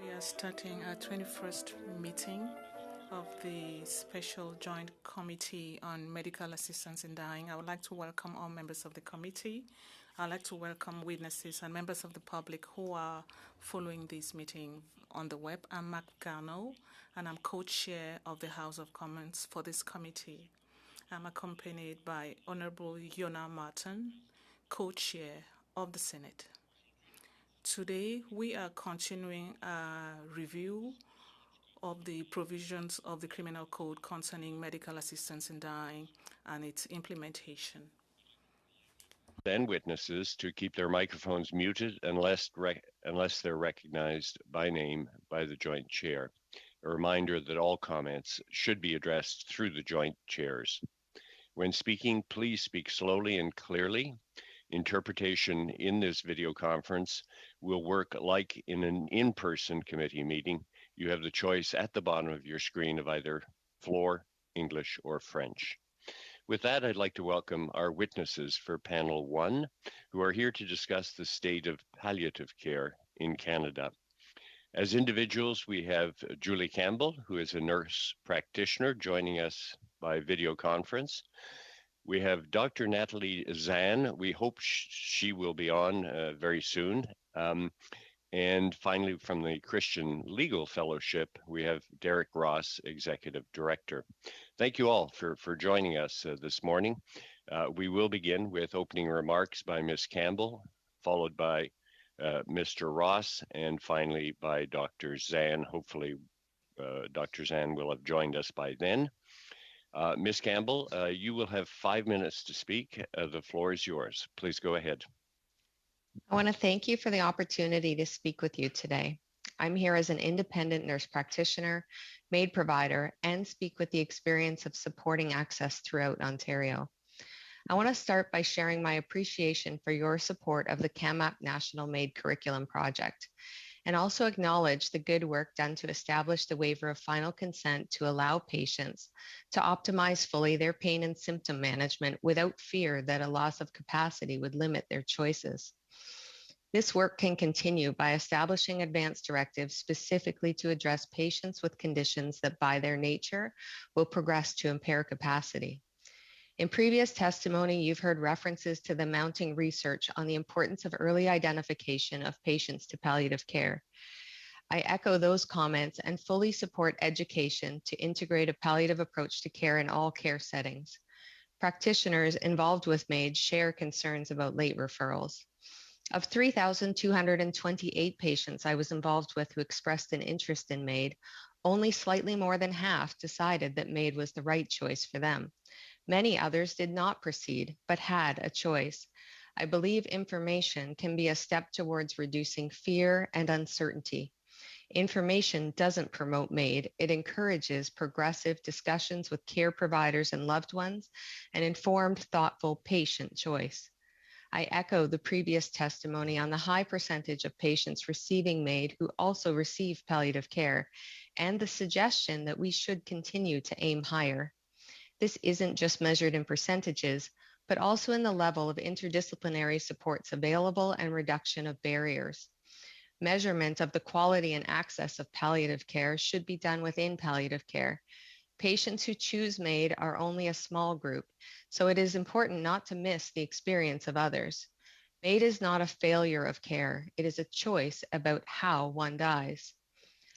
We are starting our 21st meeting of the Special Joint Committee on Medical Assistance in Dying. I would like to welcome all members of the committee. I'd like to welcome witnesses and members of the public who are following this meeting on the web. I'm Mark Garneau, and I'm co-chair of the House of Commons for this committee. I'm accompanied by Honorable Yona Martin, co-chair of the Senate. Today, we are continuing a review of the provisions of the Criminal Code concerning medical assistance in dying and its implementation. And witnesses to keep their microphones muted unless they're recognized by name by the Joint Chair. A reminder that all comments should be addressed through the Joint Chairs. When speaking, please speak slowly and clearly. Interpretation in this video conference will work like in an in-person committee meeting. You have the choice at the bottom of your screen of either floor, English, or French. With that, I'd like to welcome our witnesses for panel 1, who are here to discuss the state of palliative care in Canada. As individuals, we have Julie Campbell, who is a nurse practitioner, joining us by video conference. We have Dr. Natalie Zan. We hope she will be on very soon. And finally, from the Christian Legal Fellowship, we have Derek Ross, Executive Director. Thank you all for joining us this morning. We will begin with opening remarks by Ms. Campbell, followed by Mr. Ross, and finally by Dr. Zan. Hopefully, Dr. Zan will have joined us by then. Ms. Campbell, you will have 5 minutes to speak. The floor is yours. Please go ahead. I want to thank you for the opportunity to speak with you today. I'm here as an independent nurse practitioner, MAID provider, and speak with the experience of supporting access throughout Ontario. I want to start by sharing my appreciation for your support of the CAMAP National MAID Curriculum Project, and also acknowledge the good work done to establish the waiver of final consent to allow patients to optimize fully their pain and symptom management without fear that a loss of capacity would limit their choices. This work can continue by establishing advance directives specifically to address patients with conditions that by their nature will progress to impair capacity. In previous testimony, you've heard references to the mounting research on the importance of early identification of patients to palliative care. I echo those comments and fully support education to integrate a palliative approach to care in all care settings. Practitioners involved with MAID share concerns about late referrals. Of 3,228 patients I was involved with who expressed an interest in MAID, only slightly more than half decided that MAID was the right choice for them. Many others did not proceed, but had a choice. I believe information can be a step towards reducing fear and uncertainty. Information doesn't promote MAID. It encourages progressive discussions with care providers and loved ones and informed, thoughtful patient choice. I echo the previous testimony on the high percentage of patients receiving MAID who also receive palliative care and the suggestion that we should continue to aim higher. This isn't just measured in percentages, but also in the level of interdisciplinary supports available and reduction of barriers. Measurement of the quality and access of palliative care should be done within palliative care. Patients who choose MAID are only a small group, so it is important not to miss the experience of others. MAID is not a failure of care. It is a choice about how one dies.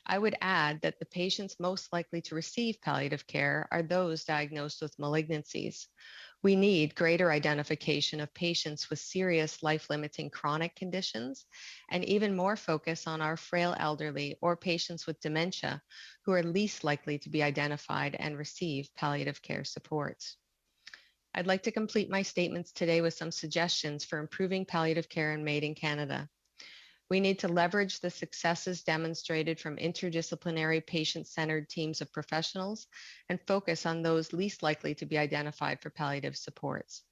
I would add that the patients most likely to receive palliative care are those diagnosed with malignancies. We need greater identification of patients with serious life-limiting chronic conditions and even more focus on our frail elderly or patients with dementia who are least likely to be identified and receive palliative care supports. I'd like to complete my statements today with some suggestions for improving palliative care in MAID in Canada. We need to leverage the successes demonstrated from interdisciplinary patient-centered teams of professionals and focus on those least likely to be identified for palliative supports.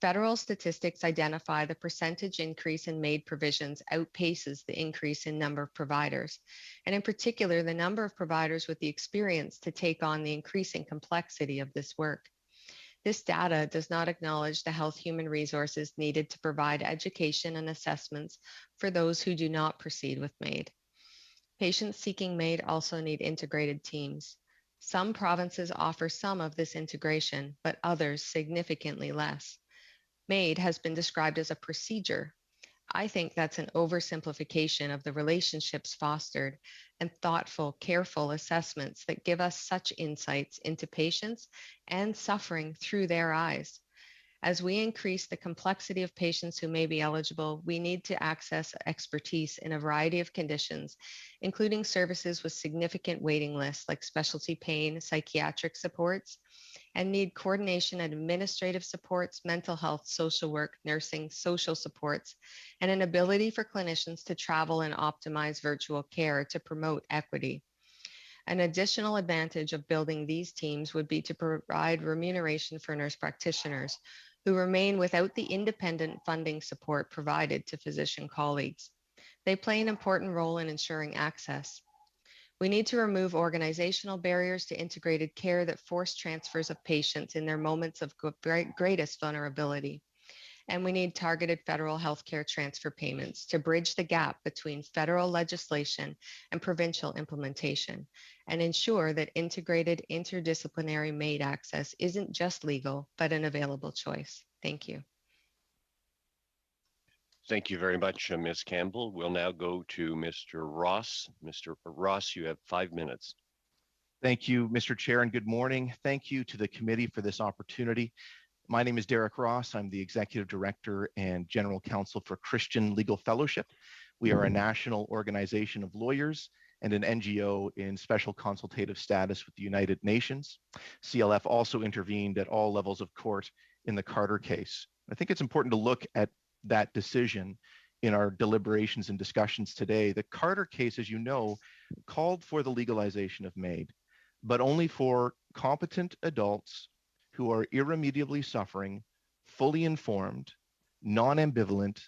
Federal statistics identify the percentage increase in MAID provisions outpaces the increase in number of providers, and in particular, the number of providers with the experience to take on the increasing complexity of this work. This data does not acknowledge the health human resources needed to provide education and assessments for those who do not proceed with MAID. Patients seeking MAID also need integrated teams. Some provinces offer some of this integration, but others significantly less. MAID has been described as a procedure. I think that's an oversimplification of the relationships fostered and thoughtful, careful assessments that give us such insights into patients and suffering through their eyes. As we increase the complexity of patients who may be eligible, we need to access expertise in a variety of conditions, including services with significant waiting lists like specialty pain, psychiatric supports, and need coordination and administrative supports, mental health, social work, nursing, social supports, and an ability for clinicians to travel and optimize virtual care to promote equity. An additional advantage of building these teams would be to provide remuneration for nurse practitioners who remain without the independent funding support provided to physician colleagues. They play an important role in ensuring access. We need to remove organizational barriers to integrated care that force transfers of patients in their moments of greatest vulnerability. And we need targeted federal healthcare transfer payments to bridge the gap between federal legislation and provincial implementation and ensure that integrated interdisciplinary MAID access isn't just legal, but an available choice. Thank you. Thank you very much, Ms. Campbell. We'll now go to Mr. Ross. Mr. Ross, you have 5 minutes. Thank you, Mr. Chair, and good morning. Thank you to the committee for this opportunity. My name is Derek Ross. I'm the Executive Director and General Counsel for Christian Legal Fellowship. We are a national organization of lawyers and an NGO in special consultative status with the United Nations. CLF also intervened at all levels of court in the Carter case. I think it's important to look at that decision in our deliberations and discussions today. The Carter case, as you know, called for the legalization of MAID, but only for competent adults who are irremediably suffering, fully informed, non-ambivalent,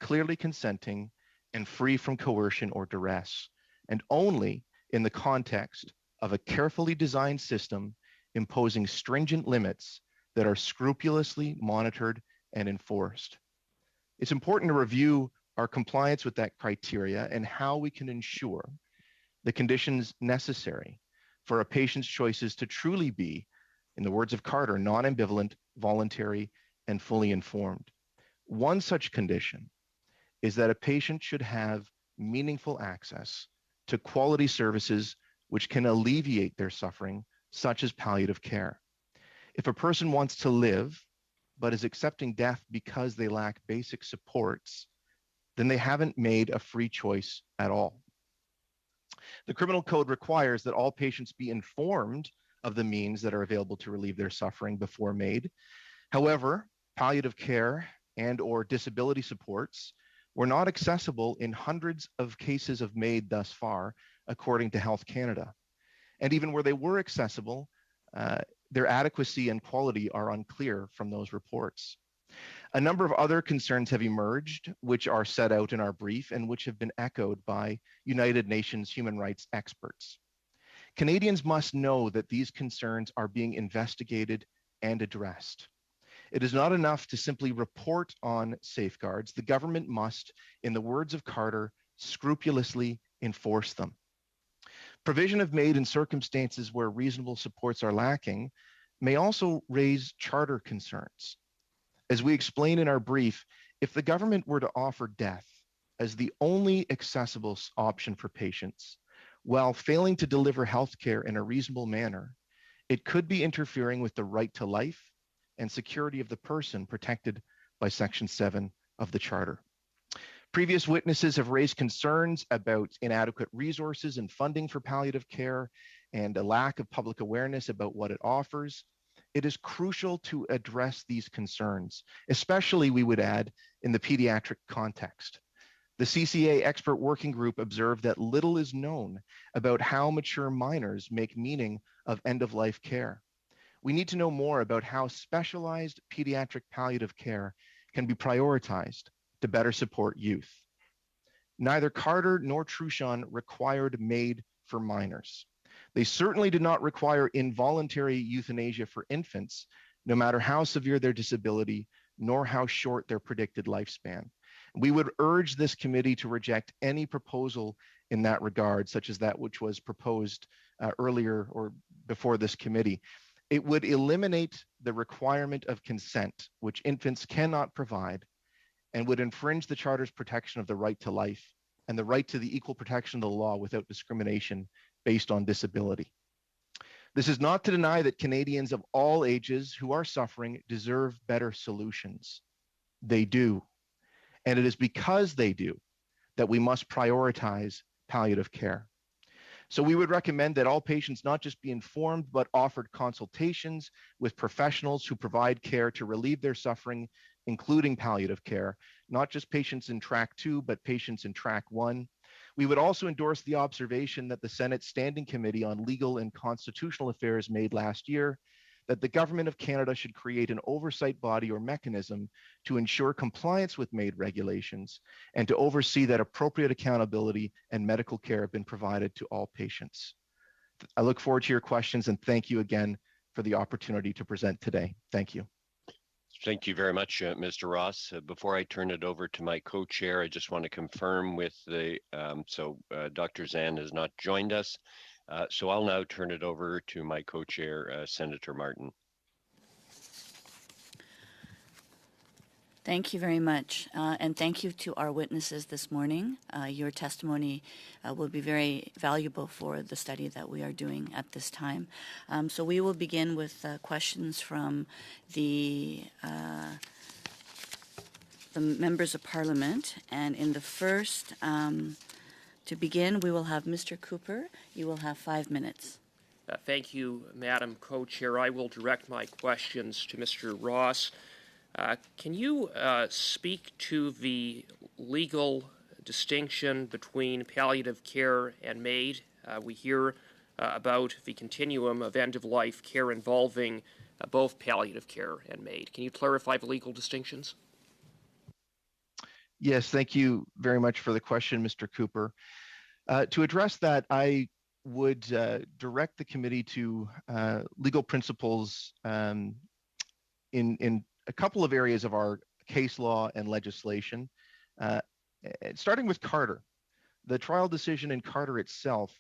clearly consenting, and free from coercion or duress, and only in the context of a carefully designed system imposing stringent limits that are scrupulously monitored and enforced. It's important to review our compliance with that criteria and how we can ensure the conditions necessary for a patient's choices to truly be, in the words of Carter, non-ambivalent, voluntary, and fully informed. One such condition is that a patient should have meaningful access to quality services which can alleviate their suffering, such as palliative care. If a person wants to live, but is accepting death because they lack basic supports, then they haven't made a free choice at all. The Criminal Code requires that all patients be informed of the means that are available to relieve their suffering before MAID. However, palliative care and or disability supports were not accessible in hundreds of cases of MAID thus far, according to Health Canada. And even where they were accessible, their adequacy and quality are unclear from those reports. A number of other concerns have emerged, which are set out in our brief and which have been echoed by United Nations human rights experts. Canadians must know that these concerns are being investigated and addressed. It is not enough to simply report on safeguards. The government must, in the words of Carter, scrupulously enforce them. Provision of MAID in circumstances where reasonable supports are lacking may also raise charter concerns. As we explain in our brief, if the government were to offer death as the only accessible option for patients, while failing to deliver health care in a reasonable manner, it could be interfering with the right to life and security of the person protected by Section 7 of the Charter. Previous witnesses have raised concerns about inadequate resources and funding for palliative care and a lack of public awareness about what it offers. It is crucial to address these concerns, especially, we would add, in the pediatric context. The CCA expert working group observed that little is known about how mature minors make meaning of end-of-life care. We need to know more about how specialized pediatric palliative care can be prioritized to better support youth. Neither Carter nor Truchon required MAID for minors. They certainly did not require involuntary euthanasia for infants, no matter how severe their disability, nor how short their predicted lifespan. We would urge this committee to reject any proposal in that regard, such as that which was proposed earlier or before this committee. It would eliminate the requirement of consent, which infants cannot provide, and would infringe the Charter's protection of the right to life and the right to the equal protection of the law without discrimination based on disability. This is not to deny that Canadians of all ages who are suffering deserve better solutions. They do. And it is because they do that we must prioritize palliative care. So we would recommend that all patients not just be informed, but offered consultations with professionals who provide care to relieve their suffering, including palliative care, not just patients in Track 2, but patients in Track 1. We would also endorse the observation that the Senate Standing Committee on Legal and Constitutional Affairs made last year, that the Government of Canada should create an oversight body or mechanism to ensure compliance with MAID regulations and to oversee that appropriate accountability and medical care have been provided to all patients. I look forward to your questions and thank you again for the opportunity to present today. Thank you. Thank you very much, Mr. Ross. Before I turn it over to my co-chair, I just want to confirm with the, Dr. Zan has not joined us. So I'll now turn it over to my co-chair, Senator Martin. Thank you very much. And thank you to our witnesses this morning. Your testimony will be very valuable for the study that we are doing at this time. So we will begin with questions from the members of Parliament. And in the first, to begin, we will have Mr. Cooper. You will have 5 minutes. Thank you, Madam Co-Chair. I will direct my questions to Mr. Ross. Can you speak to the legal distinction between palliative care and MAID? We hear about the continuum of end-of-life care involving both palliative care and MAID. Can you clarify the legal distinctions? Yes, thank you very much for the question, Mr. Cooper. To address that, I would direct the committee to legal principles in a couple of areas of our case law and legislation. Starting with Carter, the trial decision in Carter itself,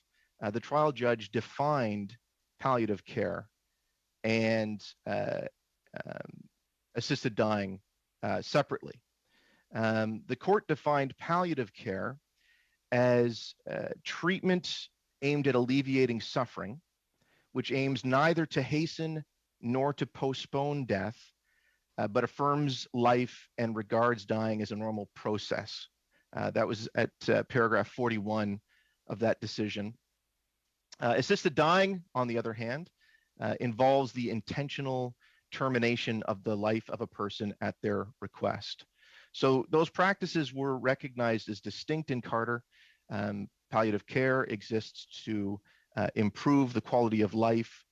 the trial judge defined palliative care and assisted dying separately. The court defined palliative care as treatment aimed at alleviating suffering, which aims neither to hasten nor to postpone death, but affirms life and regards dying as a normal process. That was at paragraph 41 of that decision. Assisted dying, on the other hand, involves the intentional termination of the life of a person at their request. So those practices were recognized as distinct in Carter. Palliative care exists to improve the quality of life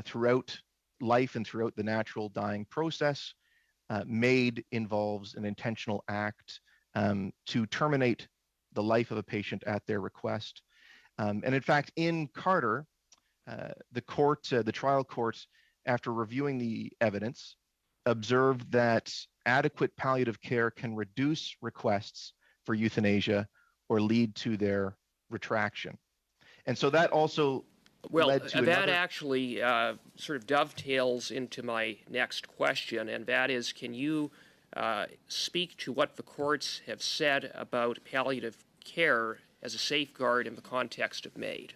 throughout life and throughout the natural dying process. MAID involves an intentional act to terminate the life of a patient at their request. And in fact, in Carter, the trial court, after reviewing the evidence, observed that adequate palliative care can reduce requests for euthanasia or lead to their retraction. And so that also led to that actually sort of dovetails into my next question, and that is, can you speak to what the courts have said about palliative care as a safeguard in the context of MAID?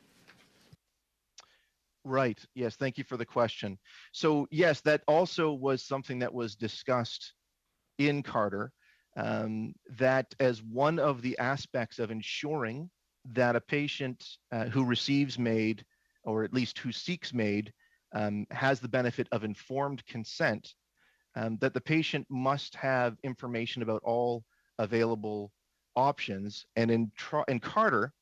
Right. Yes. Thank you for the question. So yes, that also was something that was discussed in Carter, that as one of the aspects of ensuring that a patient who receives MAID, or at least who seeks MAID, has the benefit of informed consent, that the patient must have information about all available options. And in Carter,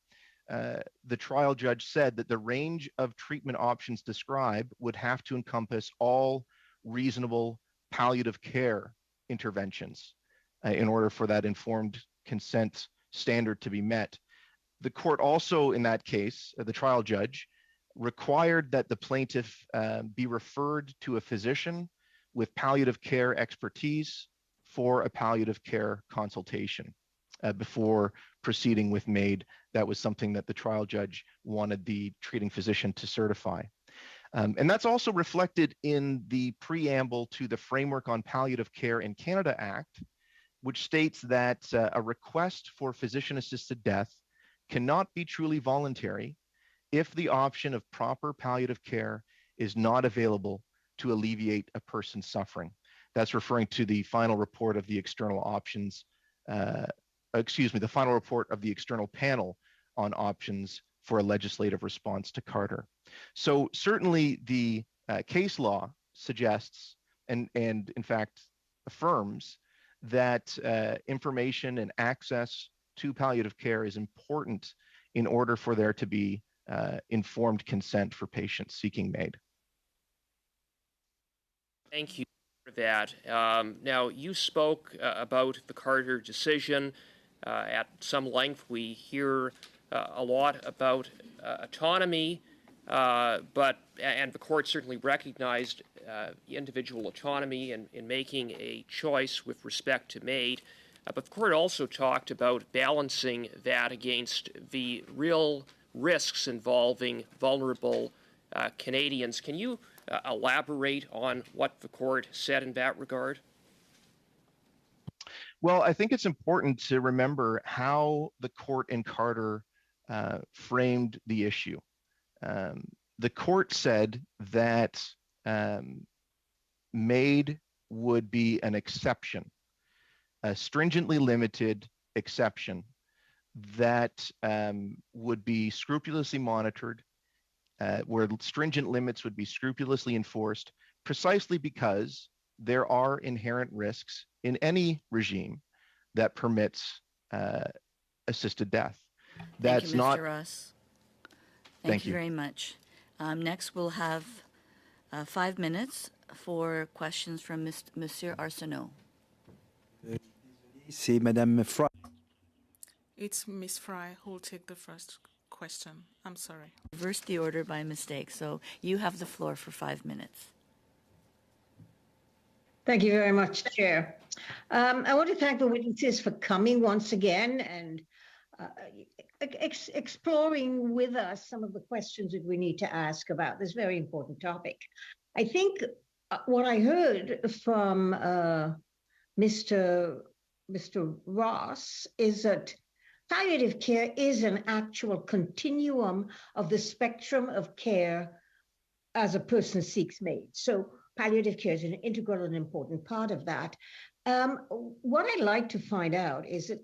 the trial judge said that the range of treatment options described would have to encompass all reasonable palliative care interventions in order for that informed consent standard to be met. The court also, in that case, the trial judge, required that the plaintiff be referred to a physician with palliative care expertise for a palliative care consultation before proceeding with MAID. That was something that the trial judge wanted the treating physician to certify. And that's also reflected in the preamble to the Framework on Palliative Care in Canada Act, which states that a request for physician-assisted death cannot be truly voluntary if the option of proper palliative care is not available to alleviate a person's suffering. That's referring to the final report of the external options, the final report of the external panel on options for a legislative response to Carter. So certainly the case law suggests and in fact affirms that information and access to palliative care is important in order for there to be informed consent for patients seeking MAID. Thank you for that. Now, you spoke about the Carter decision at some length. We hear a lot about autonomy, and the court certainly recognized individual autonomy in making a choice with respect to MAID. But the court also talked about balancing that against the real risks involving vulnerable Canadians. Can you elaborate on what the court said in that regard? Well, I think it's important to remember how the court in Carter framed the issue. The court said that MAID would be an exception, a stringently limited exception that would be scrupulously monitored, where stringent limits would be scrupulously enforced, precisely because there are inherent risks in any regime that permits assisted death. Thank you, Mr. Ross. Thank you very much. Next, we'll have 5 minutes for questions from Monsieur Arsenault. C'est Madame Fry. It's Ms. Fry who will take the first question. I'm sorry. Reversed the order by mistake, so you have the floor for 5 minutes. Thank you very much, Chair. I want to thank the witnesses for coming once again and exploring with us some of the questions that we need to ask about this very important topic. I think what I heard from Mr. Ross is that palliative care is an actual continuum of the spectrum of care as a person seeks MAID. So palliative care is an integral and important part of that. What I'd like to find out is that,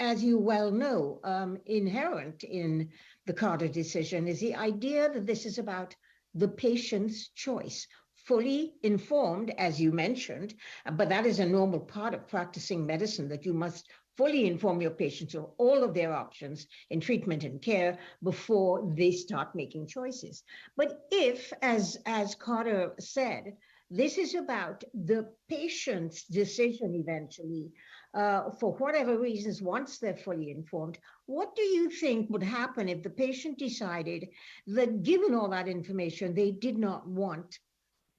as you well know, inherent in the Carter decision is the idea that this is about the patient's choice, fully informed, as you mentioned, but that is a normal part of practicing medicine, that you must fully inform your patients of all of their options in treatment and care before they start making choices. But if, as Carter said, this is about the patient's decision eventually, for whatever reasons, once they're fully informed, what do you think would happen if the patient decided that, given all that information, they did not want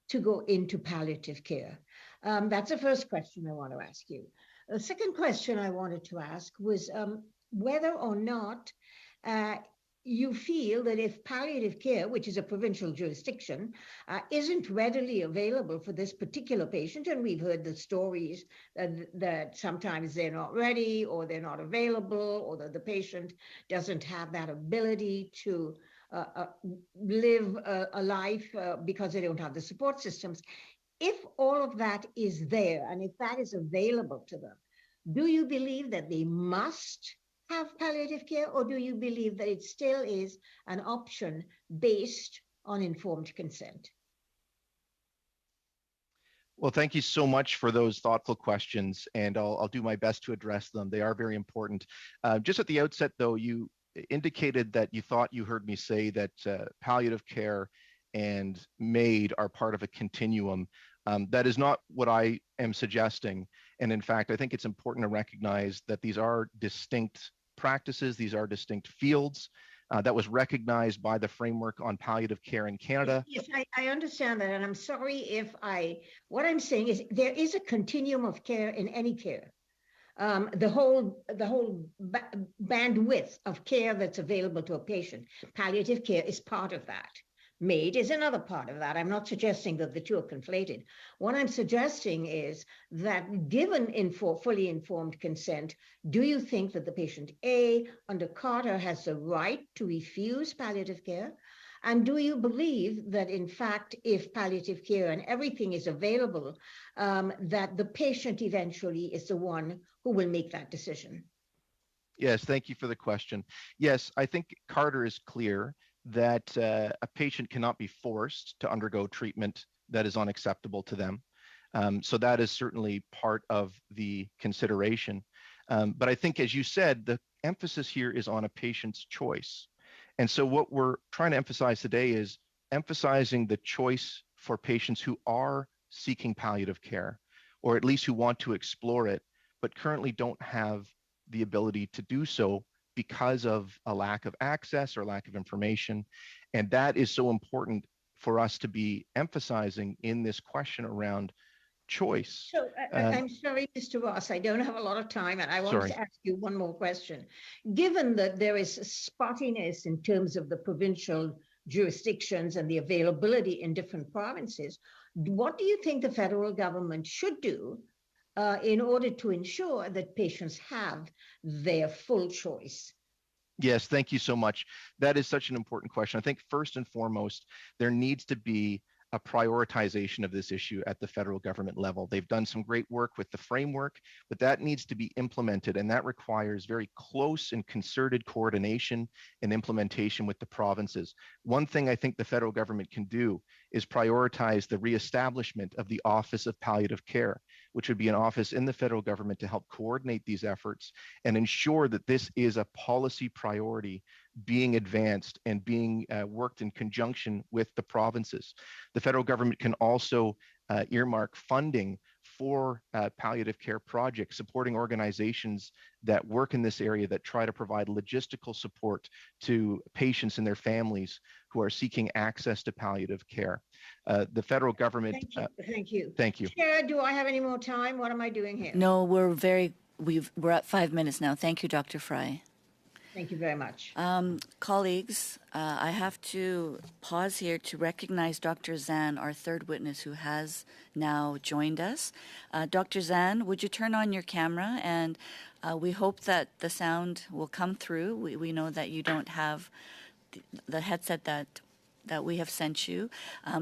to go into palliative care? That's the first question I want to ask you. The second question I wanted to ask was whether or not you feel that if palliative care, which is a provincial jurisdiction, isn't readily available for this particular patient, and we've heard the stories that sometimes they're not ready or they're not available, or that the patient doesn't have that ability to live a life because they don't have the support systems. If all of that is there, and if that is available to them, do you believe that they must have palliative care, or do you believe that it still is an option based on informed consent? Well, thank you so much for those thoughtful questions, and I'll do my best to address them. They are very important. Just at the outset, though, you indicated that you thought you heard me say that palliative care and MAID are part of a continuum. That is not what I am suggesting. And in fact, I think it's important to recognize that these are distinct practices, these are distinct fields. That was recognized by the Framework on Palliative Care in Canada. Yes, I understand that. And I'm sorry if what I'm saying is there is a continuum of care in any care. The whole bandwidth of care that's available to a patient. Palliative care is part of that. MAID is another part of that. I'm not suggesting that the two are conflated. What I'm suggesting is that given fully informed consent, do you think that the patient A under Carter has the right to refuse palliative care? And do you believe that, in fact, if palliative care and everything is available, that the patient eventually is the one who will make that decision? Yes, thank you for the question. Yes, I think Carter is clear that a patient cannot be forced to undergo treatment that is unacceptable to them. So that is certainly part of the consideration. But I think, as you said, the emphasis here is on a patient's choice. And so what we're trying to emphasize today is emphasizing the choice for patients who are seeking palliative care, or at least who want to explore it, but currently don't have the ability to do so because of a lack of access or lack of information. And that is so important for us to be emphasizing in this question around choice. So I'm sorry, Mr. Ross, I don't have a lot of time, and I want to ask you one more question. Given that there is spottiness in terms of the provincial jurisdictions and the availability in different provinces, what do you think the federal government should do in order to ensure that patients have their full choice? Yes, thank you so much. That is such an important question. I think first and foremost, there needs to be a prioritization of this issue at the federal government level. They've done some great work with the framework, but that needs to be implemented, and that requires very close and concerted coordination and implementation with the provinces. One thing I think the federal government can do is prioritize the reestablishment of the Office of Palliative Care, which would be an office in the federal government to help coordinate these efforts and ensure that this is a policy priority being advanced and being worked in conjunction with the provinces. The federal government can also earmark funding for palliative care projects, supporting organizations that work in this area that try to provide logistical support to patients and their families who are seeking access to palliative care. The federal government. Thank you. Thank you. Chair, do I have any more time? What am I doing here? No, we're at 5 minutes now. Thank you, Dr. Fry. Thank you very much. Colleagues, I have to pause here to recognize Dr. Zan, our third witness who has now joined us. Dr. Zan, would you turn on your camera? And we hope that the sound will come through. We know that you don't have the headset that we have sent you.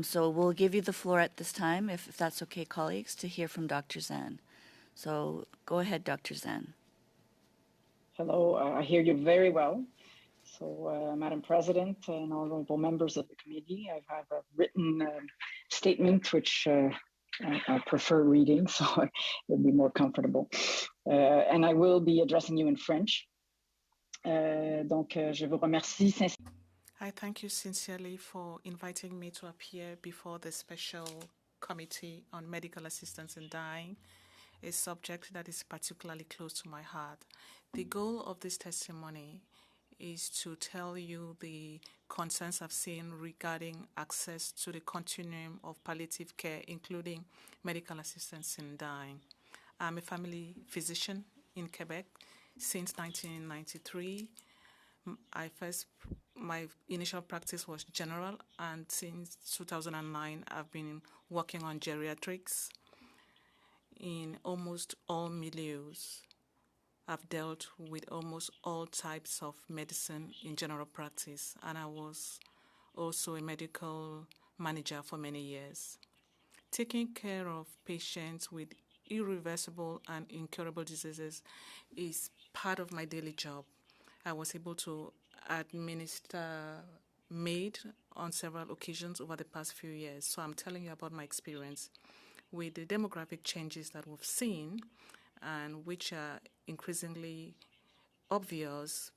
So we'll give you the floor at this time, if that's okay, colleagues, to hear from Dr. Zan. So go ahead, Dr. Zan. Hello, I hear you very well. So, Madam President and honorable members of the committee, I have a written statement which I prefer reading, so it would be more comfortable. And I will be addressing you in French. Donc, je vous remercie sincèrement. I thank you sincerely for inviting me to appear before the Special Committee on Medical Assistance in Dying, a subject that is particularly close to my heart. The goal of this testimony is to tell you the concerns I've seen regarding access to the continuum of palliative care, including medical assistance in dying. I'm a family physician in Quebec since 1993. My initial practice was general, and since 2009, I've been working on geriatrics in almost all milieus. I've dealt with almost all types of medicine in general practice, and I was also a medical manager for many years. Taking care of patients with irreversible and incurable diseases is part of my daily job. I was able to administer MAID on several occasions over the past few years, so I'm telling you about my experience. With the demographic changes that we've seen and which are increasingly obvious,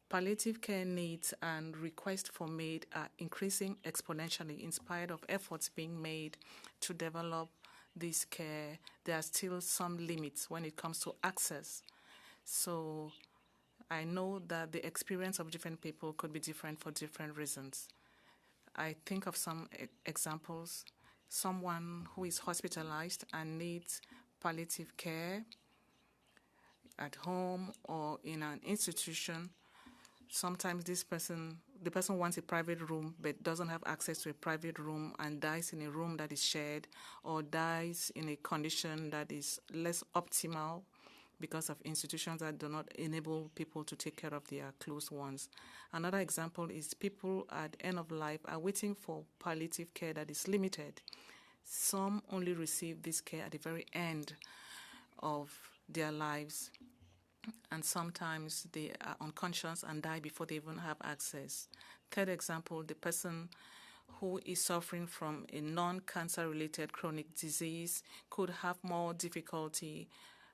Palliative care needs and requests for MAID are increasing exponentially in spite of efforts being made to develop this care. There are still some limits when it comes to access. So I know that the experience of different people could be different for different reasons. I think of some examples. Someone who is hospitalized and needs palliative care at home or in an institution. Sometimes the person wants a private room but doesn't have access to a private room and dies in a room that is shared or dies in a condition that is less optimal because of institutions that do not enable people to take care of their close ones. Another example is people at end of life are waiting for palliative care that is limited. Some only receive this care at the very end of their lives, and sometimes they are unconscious and die before they even have access. Third example, the person who is suffering from a non-cancer related chronic disease could have more difficulty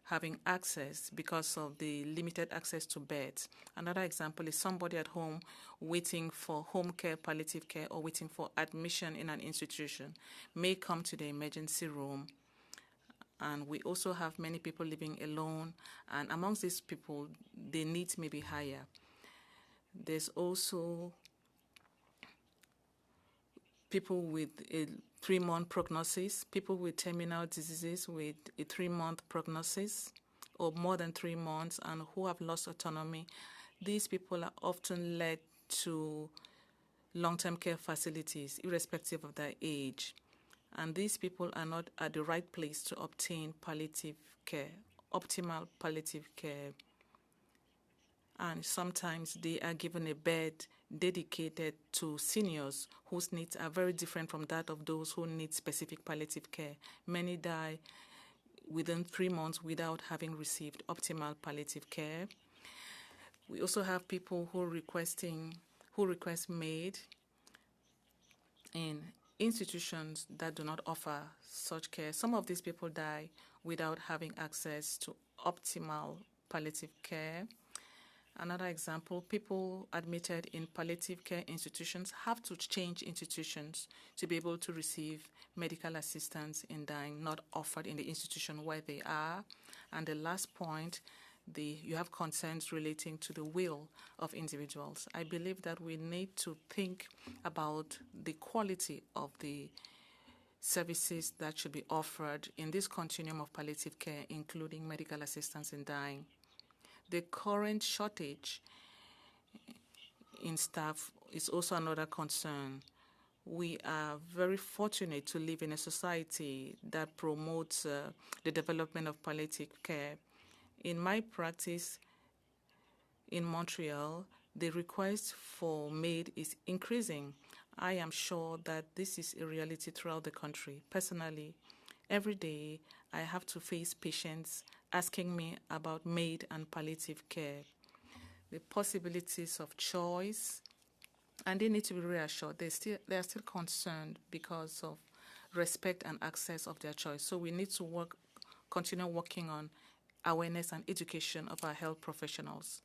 having access because of the limited access to beds. Another example is somebody at home waiting for home care, palliative care, or waiting for admission in an institution may come to the emergency room. And we also have many people living alone, and amongst these people, the needs may be higher. There's also people with a 3-month prognosis, people with terminal diseases with a 3-month prognosis or more than 3 months and who have lost autonomy. These people are often led to long-term care facilities, irrespective of their age. And these people are not at the right place to obtain palliative care, optimal palliative care. And sometimes they are given a bed dedicated to seniors whose needs are very different from that of those who need specific palliative care. Many die within 3 months without having received optimal palliative care. We also have people who request MAID in institutions that do not offer such care. Some of these people die without having access to optimal palliative care. Another example, people admitted in palliative care institutions have to change institutions to be able to receive medical assistance in dying, not offered in the institution where they are. And the last point, you have concerns relating to the will of individuals. I believe that we need to think about the quality of the services that should be offered in this continuum of palliative care, including medical assistance in dying. The current shortage in staff is also another concern. We are very fortunate to live in a society that promotes the development of palliative care. In my practice in Montreal, the request for MAID is increasing. I am sure that this is a reality throughout the country. Personally, every day I have to face patients asking me about MAID and palliative care, the possibilities of choice, and they need to be reassured. They are still concerned because of respect and access of their choice. So we need to continue working on awareness and education of our health professionals.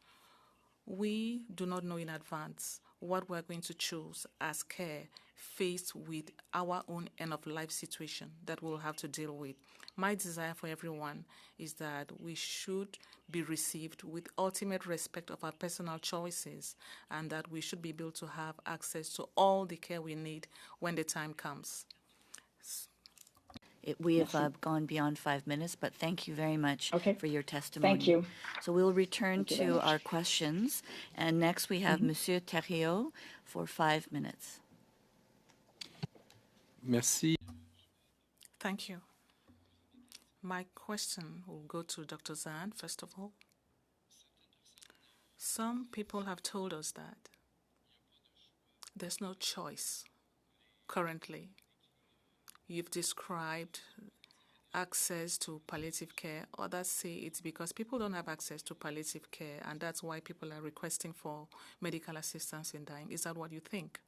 We do not know in advance what we're going to choose as care faced with our own end-of-life situation that we'll have to deal with. My desire for everyone is that we should be received with ultimate respect of our personal choices and that we should be able to have access to all the care we need when the time comes. We have gone beyond 5 minutes, but thank you very much for your testimony. Thank you. So we'll return to our questions. And next we have Monsieur Thériault for 5 minutes. Merci. Thank you. My question will go to Dr. Zahn, first of all. Some people have told us that there's no choice currently. You've described access to palliative care. Others say it's because people don't have access to palliative care, and that's why people are requesting for medical assistance in dying. Is that what you think?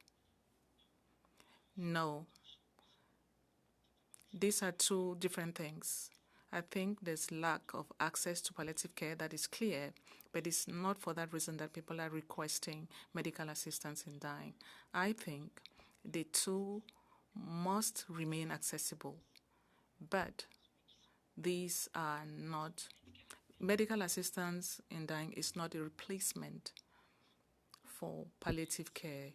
No. These are two different things. I think there's lack of access to palliative care that is clear, but it's not for that reason that people are requesting medical assistance in dying. I think the two must remain accessible, but these are not, medical assistance in dying is not a replacement for palliative care.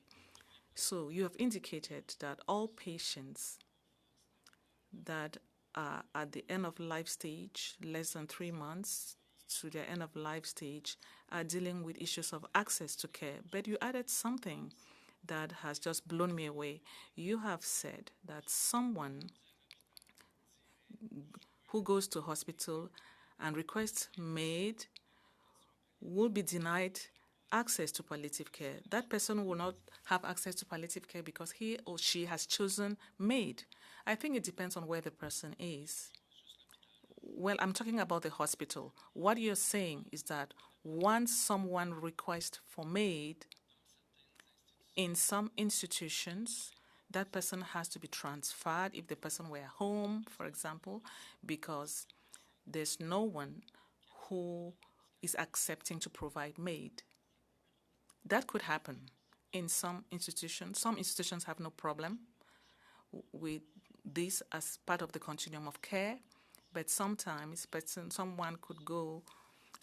So you have indicated that all patients that are at the end of life stage, less than 3 months to their end of life stage, are dealing with issues of access to care. But you added something that has just blown me away. You have said that someone who goes to hospital and requests MAID will be denied access to palliative care. That person will not have access to palliative care because he or she has chosen MAID. I think it depends on where the person is. Well, I'm talking about the hospital. What you're saying is that once someone requests for MAID, in some institutions, that person has to be transferred if the person were home, for example, because there's no one who is accepting to provide MAID. That could happen in some institutions. Some institutions have no problem with this as part of the continuum of care, but sometimes someone could go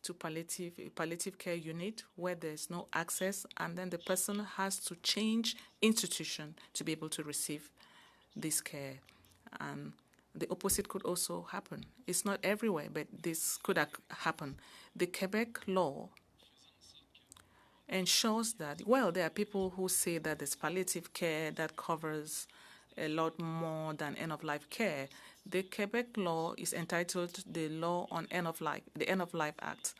to palliative care unit where there's no access, and then the person has to change institution to be able to receive this care. And the opposite could also happen. It's not everywhere, but this could happen. The Quebec law ensures that, well, there are people who say that there's palliative care that covers a lot more than end-of-life care. The Quebec law is entitled the Law on End-of-Life, the End-of-Life Act.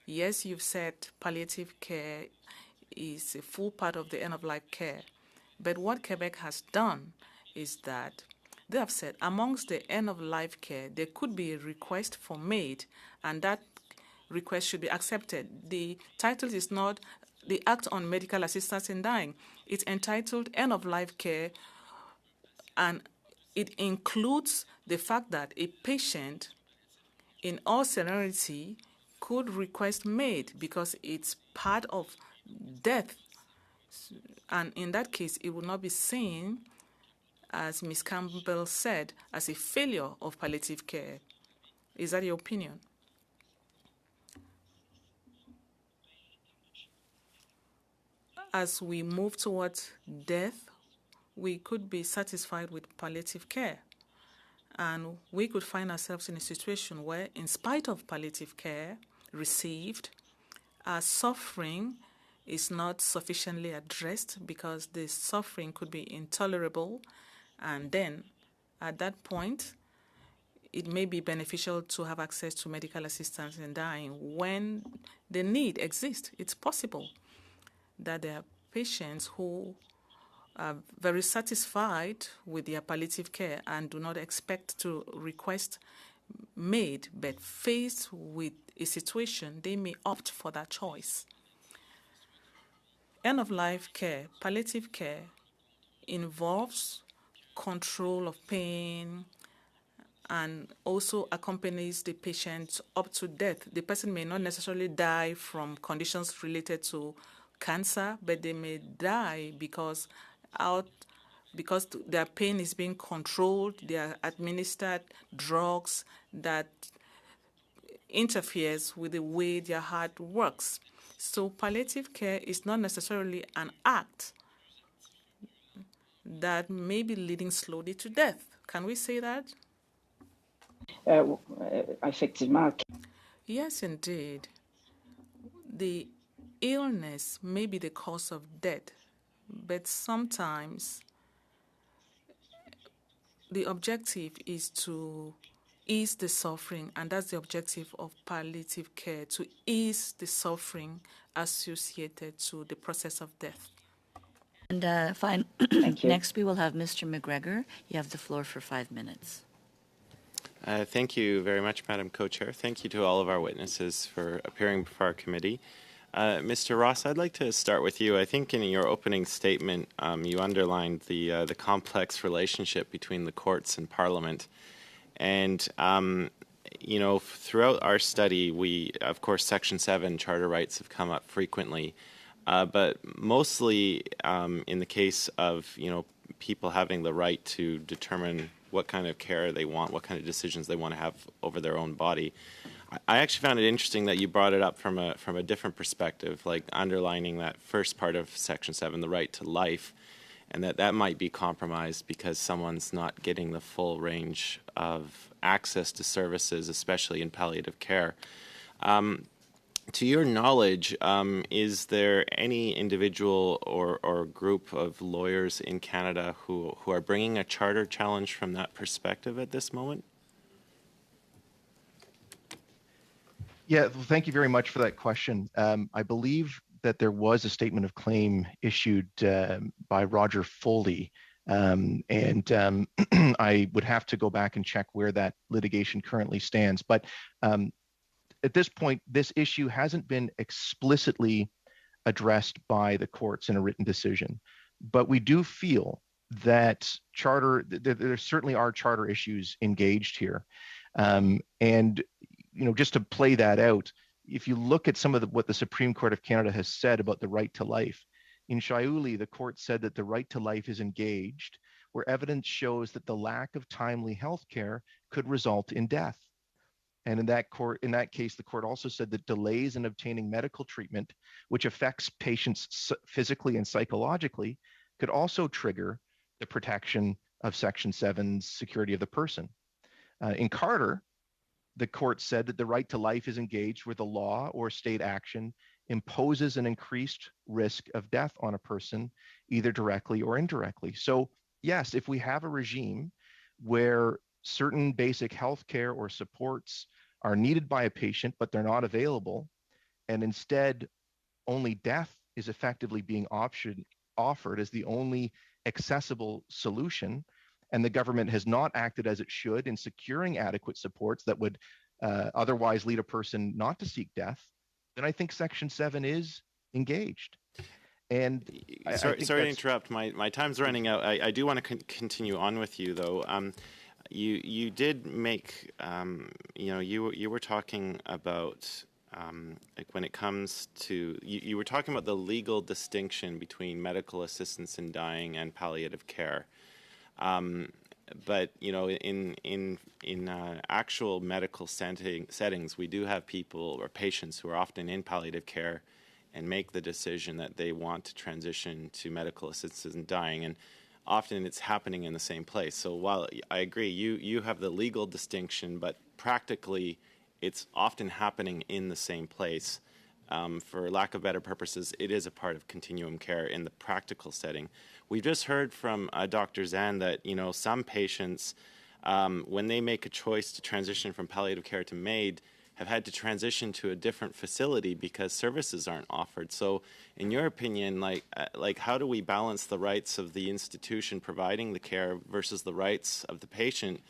Yes, you've said palliative care is a full part of the end-of-life care. But what Quebec has done is that they have said amongst the end-of-life care, there could be a request for MAID, and that request should be accepted. The title is not the Act on Medical Assistance in Dying. It's entitled End-of-Life Care, and it includes the fact that a patient, in all serenity, could request MAID because it's part of death. And in that case, it would not be seen, as Ms. Campbell said, as a failure of palliative care. Is that your opinion? As we move towards death, we could be satisfied with palliative care. And we could find ourselves in a situation where, in spite of palliative care received, our suffering is not sufficiently addressed because the suffering could be intolerable. And then, at that point, it may be beneficial to have access to medical assistance in dying when the need exists. It's possible that there are patients who are very satisfied with their palliative care and do not expect to request MAID, but faced with a situation, they may opt for that choice. End-of-life care, palliative care, involves control of pain and also accompanies the patient up to death. The person may not necessarily die from conditions related to cancer, but they may die because their pain is being controlled. They are administered drugs that interferes with the way their heart works. So palliative care is not necessarily an act that may be leading slowly to death. Can we say that? Effectivement. Yes, indeed. The illness may be the cause of death, but sometimes the objective is to ease the suffering, and that's the objective of palliative care, to ease the suffering associated to the process of death. And fine. Thank you. Next, we will have Mr. McGregor. You have the floor for 5 minutes. Thank you very much, Madam Co-Chair. Thank you to all of our witnesses for appearing before our committee. Mr. Ross, I'd like to start with you. I think in your opening statement, you underlined the complex relationship between the courts and Parliament. And throughout our study, we, of course, Section 7 charter rights have come up frequently, but mostly in the case of, people having the right to determine what kind of care they want, what kind of decisions they want to have over their own body. I actually found it interesting that you brought it up from a different perspective, like underlining that first part of Section 7, the right to life, and that might be compromised because someone's not getting the full range of access to services, especially in palliative care. To your knowledge, is there any individual or group of lawyers in Canada who are bringing a charter challenge from that perspective at this moment? Yeah, well, thank you very much for that question. I believe that there was a statement of claim issued by Roger Foley, and I would have to go back and check where that litigation currently stands. But at this point, this issue hasn't been explicitly addressed by the courts in a written decision. But we do feel that there certainly are charter issues engaged here. And just to play that out, if you look at some of what the Supreme Court of Canada has said about the right to life, in Shaiuli, the court said that the right to life is engaged where evidence shows that the lack of timely health care could result in death. And in that case, the court also said that delays in obtaining medical treatment, which affects patients physically and psychologically, could also trigger the protection of Section 7's security of the person. In Carter, the court said that the right to life is engaged where the law or state action imposes an increased risk of death on a person, either directly or indirectly. So yes, if we have a regime where certain basic health care or supports are needed by a patient, but they're not available, and instead only death is effectively being offered as the only accessible solution, and the government has not acted as it should in securing adequate supports that would otherwise lead a person not to seek death, then I think Section 7 is engaged. And sorry to interrupt. My time's running out. I do want to continue on with you, though. You did make, you were talking about, like when it comes to, you were talking about the legal distinction between medical assistance in dying and palliative care. But in actual medical settings, we do have people or patients who are often in palliative care and make the decision that they want to transition to medical assistance in dying, and often it's happening in the same place. So while I agree, you have the legal distinction, but practically it's often happening in the same place. For lack of better purposes, it is a part of continuum care in the practical setting. We just heard from Dr. Zan that some patients, when they make a choice to transition from palliative care to MAID, have had to transition to a different facility because services aren't offered. So, in your opinion, like how do we balance the rights of the institution providing the care versus the rights of the patient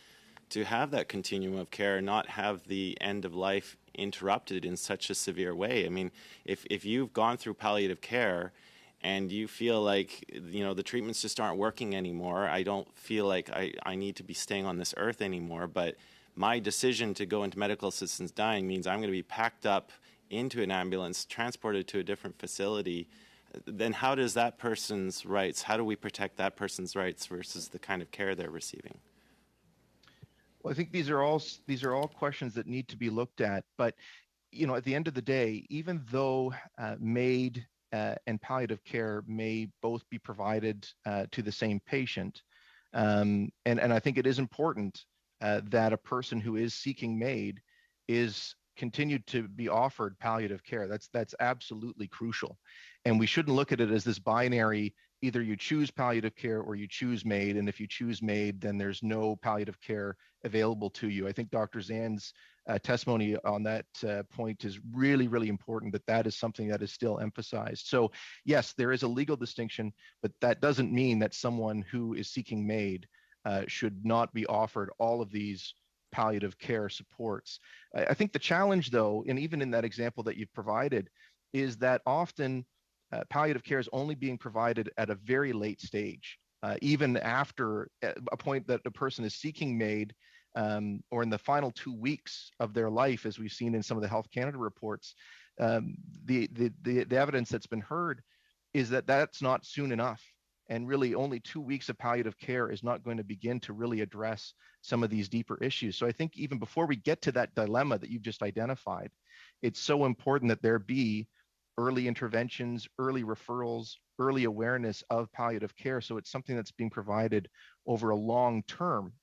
to have that continuum of care and not have the end of life interrupted in such a severe way? I mean, if you've gone through palliative care and you feel like the treatments just aren't working anymore, I don't feel like I need to be staying on this earth anymore, but my decision to go into medical assistance dying means I'm going to be packed up into an ambulance, transported to a different facility, then how does that person's rights, how do we protect that person's rights versus the kind of care they're receiving? Well, I think these are all questions that need to be looked at. But at the end of the day, even though MAID and palliative care may both be provided to the same patient, and I think it is important that a person who is seeking MAID is continued to be offered palliative care. That's absolutely crucial. And we shouldn't look at it as this binary, either you choose palliative care or you choose MAID, and if you choose MAID, then there's no palliative care available to you. I think Dr. Zan's testimony on that point is really, really important, that is something that is still emphasized. So yes, there is a legal distinction, but that doesn't mean that someone who is seeking MAID should not be offered all of these palliative care supports. I think the challenge, though, and even in that example that you've provided, is that often palliative care is only being provided at a very late stage, even after a point that the person is seeking MAID, or in the final 2 weeks of their life, as we've seen in some of the Health Canada reports, the evidence that's been heard is that that's not soon enough. And really only 2 weeks of palliative care is not going to begin to really address some of these deeper issues. So I think even before we get to that dilemma that you've just identified, it's so important that there be early interventions, early referrals, early awareness of palliative care. So it's something that's being provided over a long term,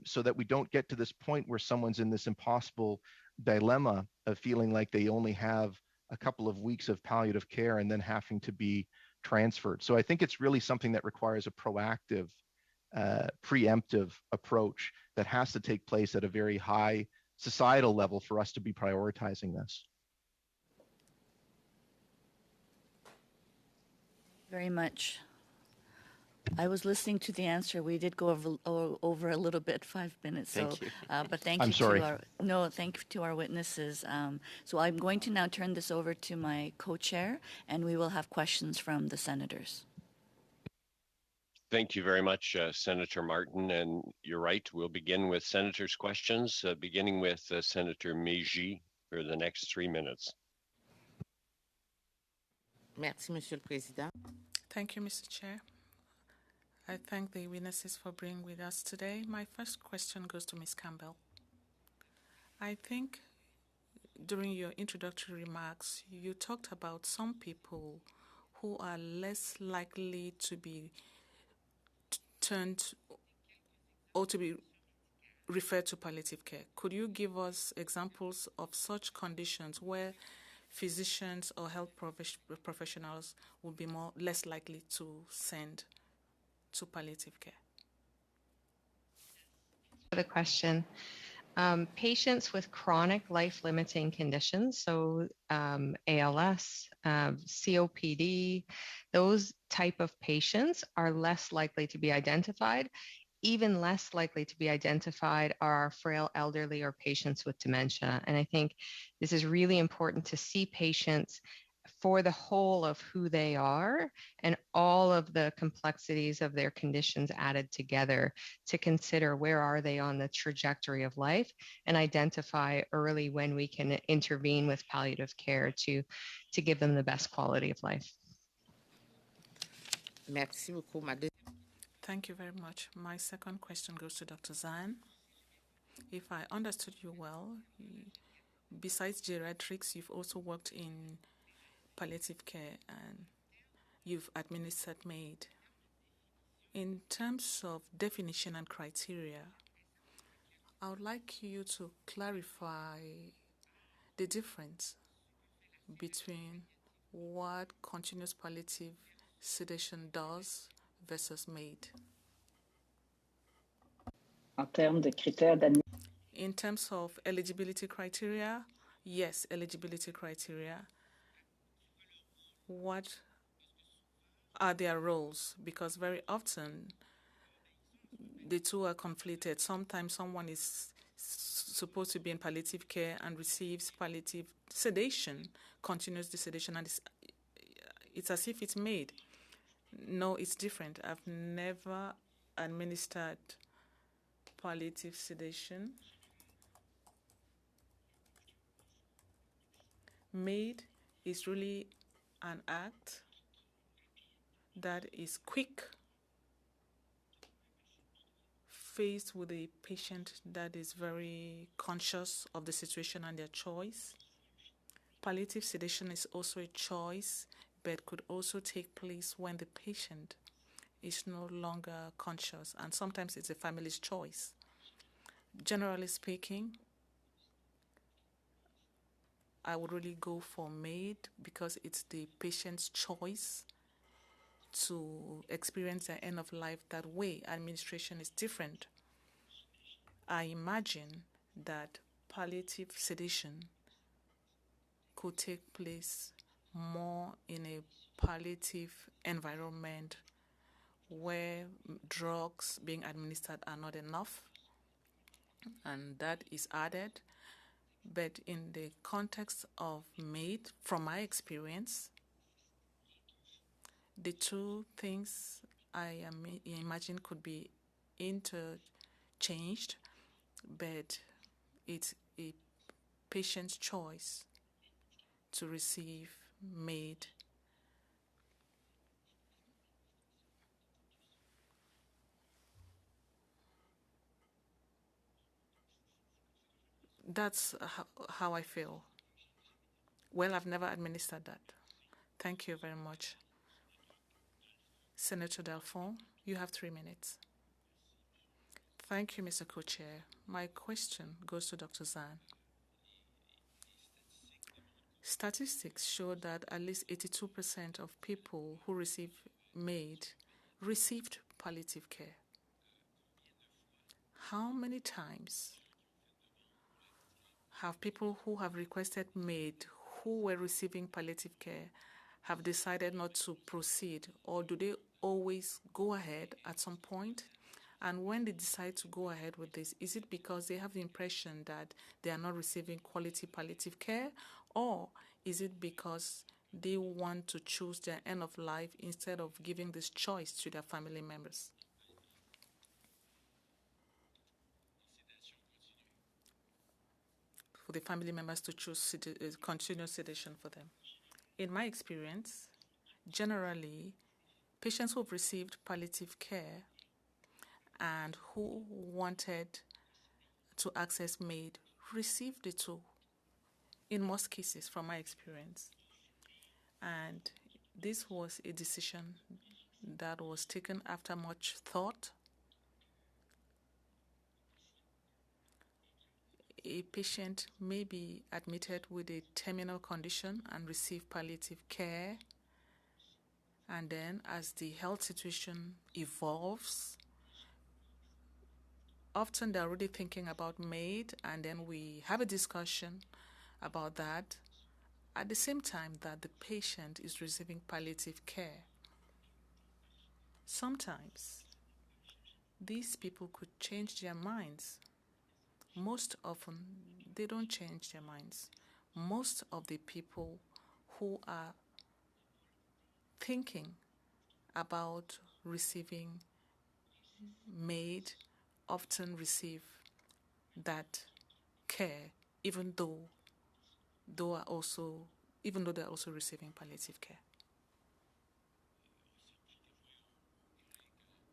so that we don't get to this point where someone's in this impossible dilemma of feeling like they only have a couple of weeks of palliative care and then having to be transferred. So I think it's really something that requires a proactive, preemptive approach that has to take place at a very high societal level for us to be prioritizing this. Very much. I was listening to the answer. We did go over a little bit, 5 minutes. Thank you. But thank I'm you sorry. thank you to our witnesses. So I'm going to now turn this over to my co-chair, and we will have questions from the senators. Thank you very much, Senator Martin. And you're right, we'll begin with senators' questions, beginning with Senator Meiji for the next 3 minutes. Merci, Monsieur le Président. Thank you, Mr. Chair. I thank the witnesses for being with us today. My first question goes to Ms. Campbell. I think during your introductory remarks, you talked about some people who are less likely to be turned or to be referred to palliative care. Could you give us examples of such conditions where physicians or health professionals would be less likely to send to palliative care? For the question, patients with chronic life-limiting conditions, so ALS, COPD, those type of patients are less likely to be identified. Even less likely to be identified are our frail elderly or patients with dementia. And I think this is really important to see patients for the whole of who they are and all of the complexities of their conditions added together to consider where are they on the trajectory of life and identify early when we can intervene with palliative care to give them the best quality of life. Merci beaucoup, Madame. Thank you very much. My second question goes to Dr. Zahn. If I understood you well, besides geriatrics, you've also worked in palliative care and you've administered MAID. In terms of definition and criteria, I would like you to clarify the difference between what continuous palliative sedation does versus MAID. In terms of eligibility criteria, yes, eligibility criteria. What are their roles? Because very often the two are conflated. Sometimes someone is supposed to be in palliative care and receives palliative sedation, continuous sedation, and it's as if it's MAID. No, it's different. I've never administered palliative sedation. MAID is really an act that is quick, faced with a patient that is very conscious of the situation and their choice. Palliative sedation is also a choice, but could also take place when the patient is no longer conscious, and sometimes it's a family's choice. Generally speaking, I would really go for MAID because it's the patient's choice to experience their end of life that way. Administration is different. I imagine that palliative sedation could take place more in a palliative environment where drugs being administered are not enough, and that is added. But in the context of MAID, from my experience, the two things I imagine could be interchanged. but it's a patient's choice to receive MAID. That's how I feel. Well, I've never administered that. Thank you very much. Senator Delfont, you have 3 minutes. Thank you, Mr. Co-Chair. My question goes to Dr. Zan. Statistics show that at least 82% of people who receive MAID received palliative care. How many times have people who have requested MAID, who were receiving palliative care, have decided not to proceed, or do they always go ahead at some point? And when they decide to go ahead with this, is it because they have the impression that they are not receiving quality palliative care, or is it because they want to choose their end of life instead of giving this choice to their family members? For the family members to choose continuous sedation for them. In my experience, generally, patients who have received palliative care and who wanted to access MAID received it too, in most cases, from my experience. And this was a decision that was taken after much thought. A patient may be admitted with a terminal condition and receive palliative care. And then as the health situation evolves, often they're already thinking about MAID, and then we have a discussion about that at the same time that the patient is receiving palliative care. Sometimes these people could change their minds. Most often, they don't change their minds. Most of the people who are thinking about receiving MAID often receive that care, even though they're also receiving palliative care.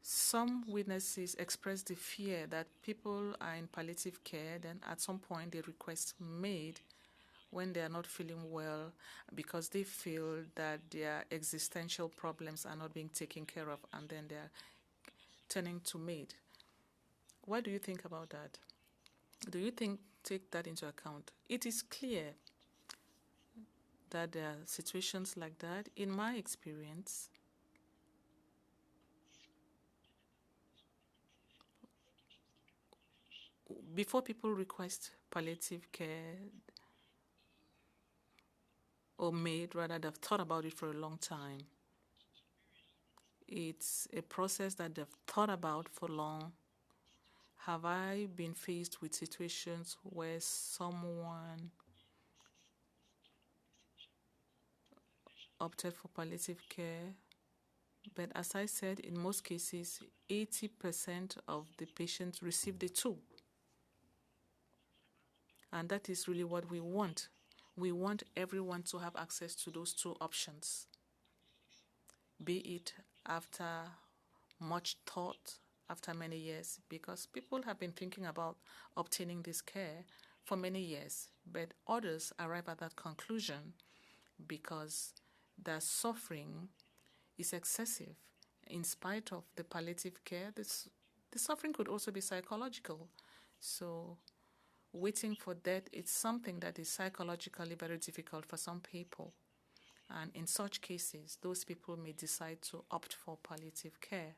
Some witnesses express the fear that people are in palliative care, then at some point they request MAID when they are not feeling well because they feel that their existential problems are not being taken care of, and then they're turning to MAID. What do you think about that? Do you take that into account? It is clear that there are situations like that. In my experience, before people request palliative care or MAID, rather, they've thought about it for a long time. It's a process that they've thought about for long. Have I been faced with situations where someone opted for palliative care? But as I said, in most cases, 80% of the patients received it too. And that is really what we want. We want everyone to have access to those two options, be it after much thought, after many years, because people have been thinking about obtaining this care for many years, but others arrive at that conclusion because their suffering is excessive. In spite of the palliative care, the suffering could also be psychological. So waiting for death is something that is psychologically very difficult for some people. And in such cases, those people may decide to opt for palliative care.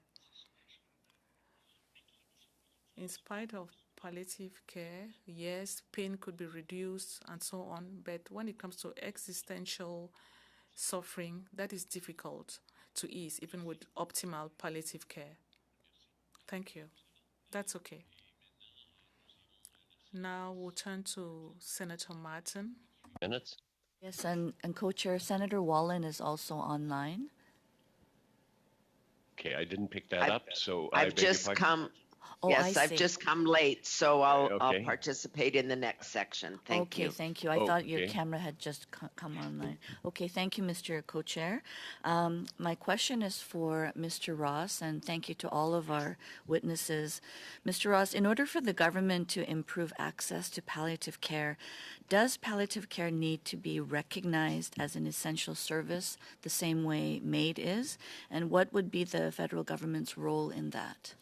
In spite of palliative care, yes, pain could be reduced and so on, but when it comes to existential suffering, that is difficult to ease, even with optimal palliative care. Thank you. That's okay. Now we'll turn to Senator Martin. Minutes. Yes, and Co-Chair Senator Wallen is also online. Okay, I didn't pick that up, so I've just come. Oh, I Yes, I've see. just come late, so I'll Okay. participate in the next section. Thank Okay, you. thank you. I thought your Okay. camera had just come online. Okay, thank you, Mr. Co-Chair. My question is for Mr. Ross, and thank you to all of our witnesses. Mr. Ross, in order for the government to improve access to palliative care, does palliative care need to be recognized as an essential service the same way MAID is? And what would be the federal government's role in that?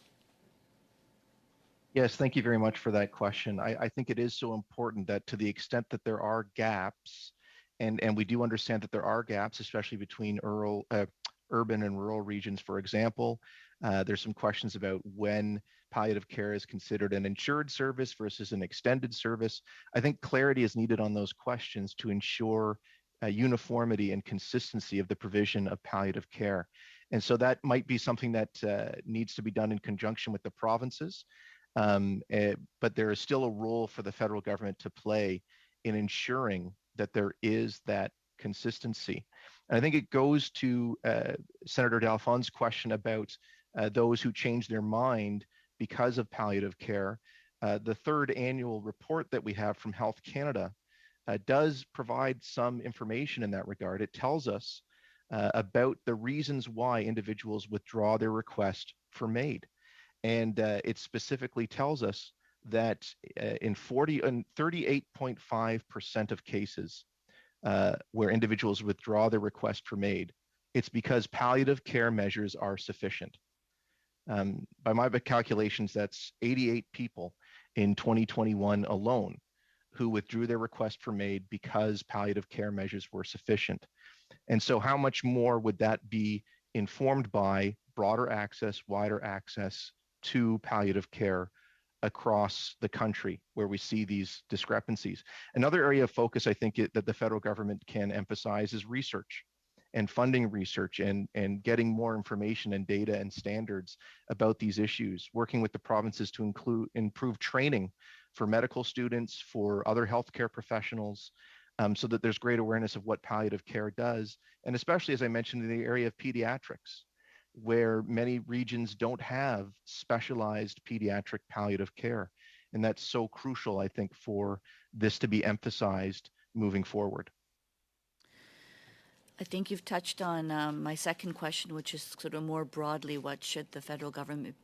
Yes, thank you very much for that question. I think it is so important that to the extent that there are gaps, and we do understand that there are gaps, especially between urban and rural regions, for example. There's some questions about when palliative care is considered an insured service versus an extended service. I think clarity is needed on those questions to ensure uniformity and consistency of the provision of palliative care. And so that might be something that needs to be done in conjunction with the provinces. But there is still a role for the federal government to play in ensuring that there is that consistency. And I think it goes to Senator Dalphon's question about those who change their mind because of palliative care. The third annual report that we have from Health Canada does provide some information in that regard. It tells us about the reasons why individuals withdraw their request for MAID. And it specifically tells us that in 38.5% of cases where individuals withdraw their request for MAID, it's because palliative care measures are sufficient. By my calculations, that's 88 people in 2021 alone who withdrew their request for MAID because palliative care measures were sufficient. And so how much more would that be informed by broader access, wider access to palliative care across the country where we see these discrepancies? Another area of focus I think that the federal government can emphasize is research and funding research and getting more information and data and standards about these issues, working with the provinces to improve training for medical students, for other healthcare professionals, so that there's great awareness of what palliative care does. And especially, as I mentioned, in the area of pediatrics, where many regions don't have specialized pediatric palliative care. And that's so crucial, I think, for this to be emphasized moving forward. I think you've touched on my second question, which is sort of more broadly, what should the federal government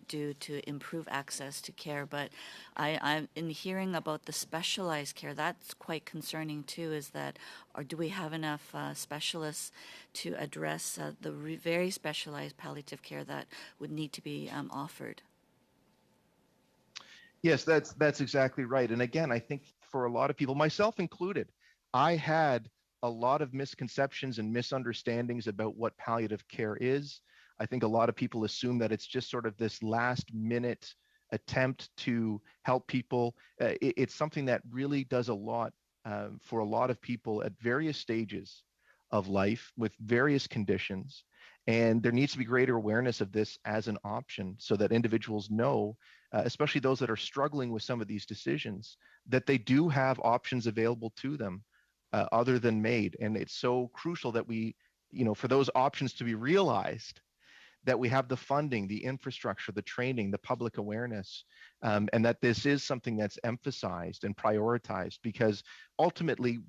do to improve access to care? But I'm in hearing about the specialized care, that's quite concerning too, is that, or do we have enough specialists to address the very specialized palliative care that would need to be offered? Yes, that's exactly right. And again, I think for a lot of people, myself included, I had a lot of misconceptions and misunderstandings about what palliative care is. I think a lot of people assume that it's just sort of this last minute attempt to help people. It's something that really does a lot for a lot of people at various stages of life with various conditions. And there needs to be greater awareness of this as an option so that individuals know, especially those that are struggling with some of these decisions, that they do have options available to them other than MAID. And it's so crucial that we, for those options to be realized, that we have the funding, the infrastructure, the training, the public awareness, and that this is something that's emphasized and prioritized, because ultimately,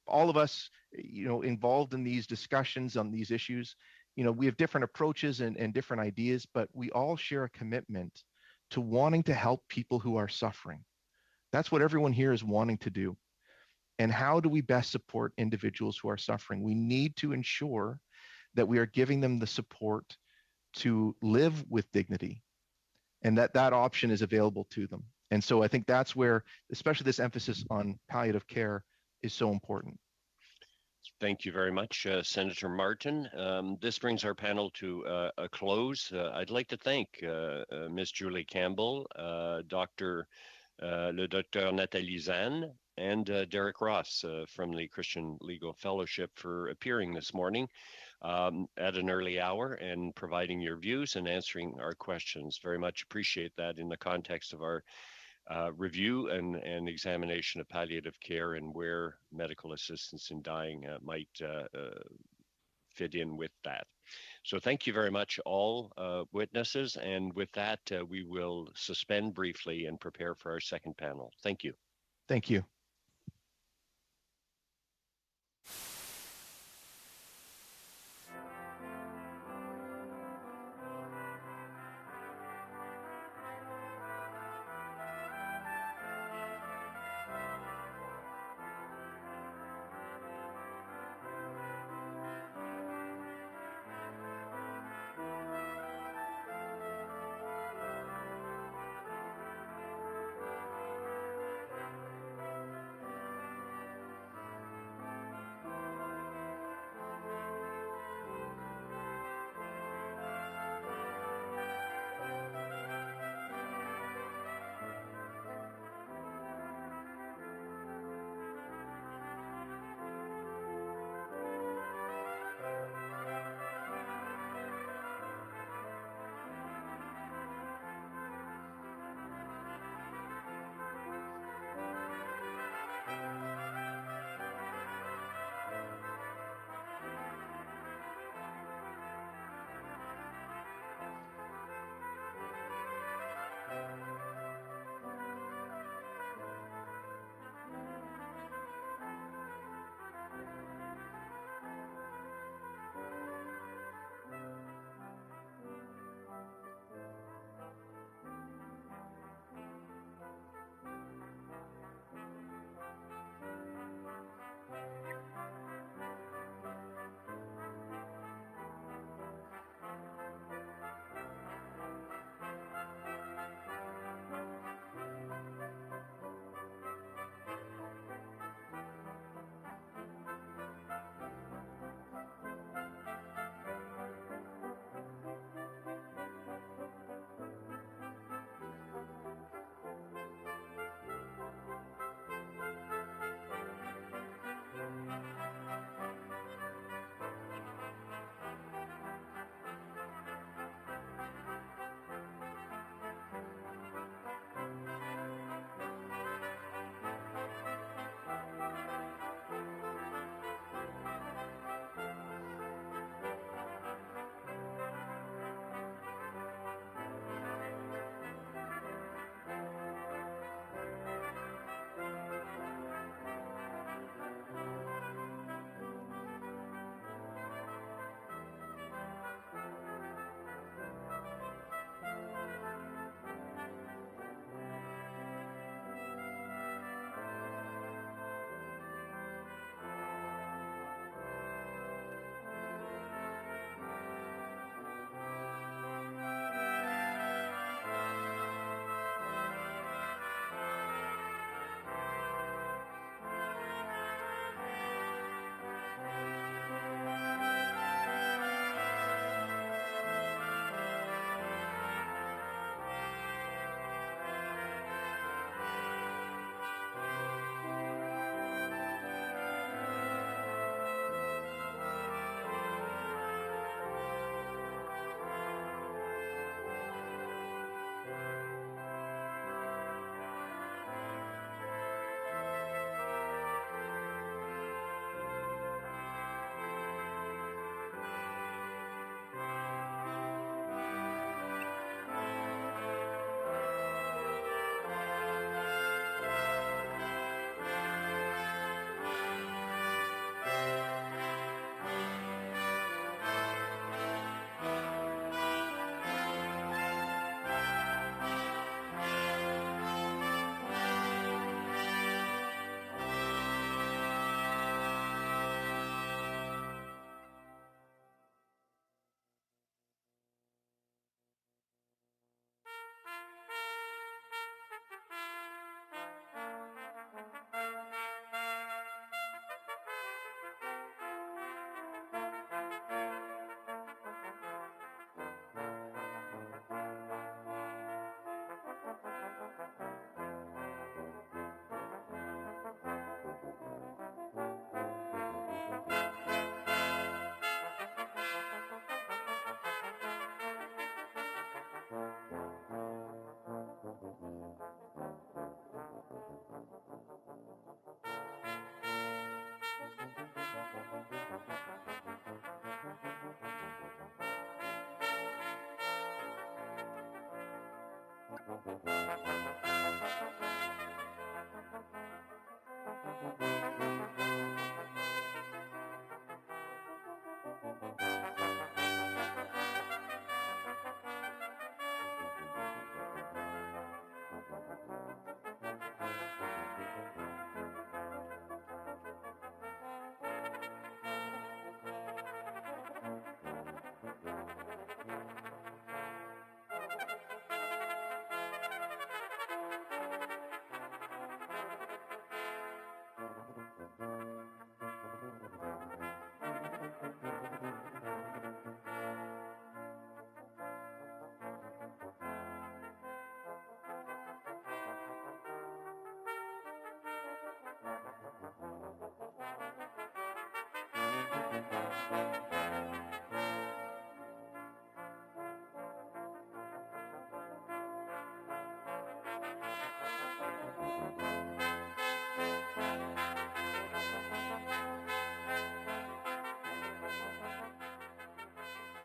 all of us, involved in these discussions on these issues, we have different approaches and different ideas, but we all share a commitment to wanting to help people who are suffering. That's what everyone here is wanting to do. And how do we best support individuals who are suffering? We need to ensure that we are giving them the support to live with dignity and that option is available to them. And so I think that's where, especially this emphasis on palliative care is so important. Thank you very much, Senator Martin. This brings our panel to a close. I'd like to thank Ms. Julie Campbell, le Dr. Nathalie Zahn, and Derek Ross from the Christian Legal Fellowship for appearing this morning at an early hour and providing your views and answering our questions. Very much appreciate that in the context of our review and examination of palliative care and where medical assistance in dying might fit in with that. So thank you very much, all witnesses. And with that, we will suspend briefly and prepare for our second panel. Thank you. Thank you.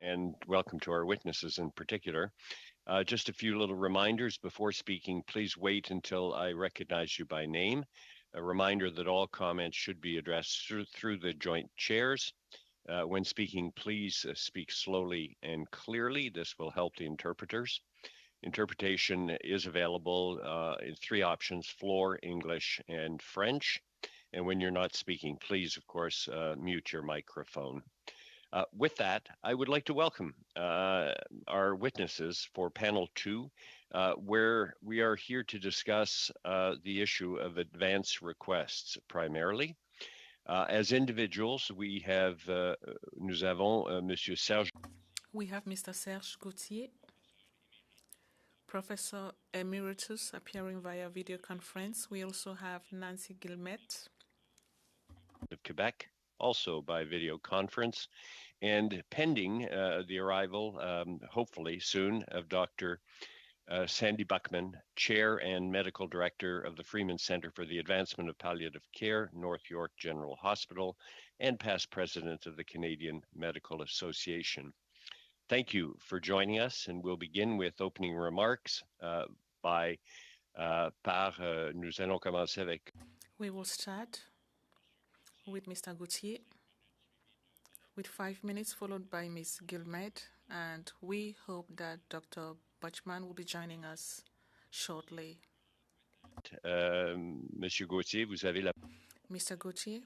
And welcome to our witnesses in particular. Just a few little reminders before speaking. Please wait until I recognize you by name. A reminder that all comments should be addressed through the joint chairs. When speaking, please speak slowly and clearly. This will help the interpreters. Interpretation is available in 3 options: floor, English, and French. And when you're not speaking, please, of course, mute your microphone. With that, I would like to welcome our witnesses for panel 2, where we are here to discuss the issue of advance requests primarily. As individuals, we have, nous avons Monsieur Serge. We have Mr. Serge Gauthier, Professor Emeritus, appearing via video conference. We also have Nancy Guillemette of Quebec, also by video conference, and pending the arrival, hopefully soon, of Dr. Sandy Buckman, Chair and Medical Director of the Freeman Center for the Advancement of Palliative Care, North York General Hospital, and past President of the Canadian Medical Association. Thank you for joining us, and we'll begin with opening remarks nous allons commencer avec. We will start with Mr. Gauthier with 5 minutes, followed by Ms. Guillemette, and we hope that Dr. Buchman will be joining us shortly. Monsieur Gauthier, vous avez la... Mr. Gauthier,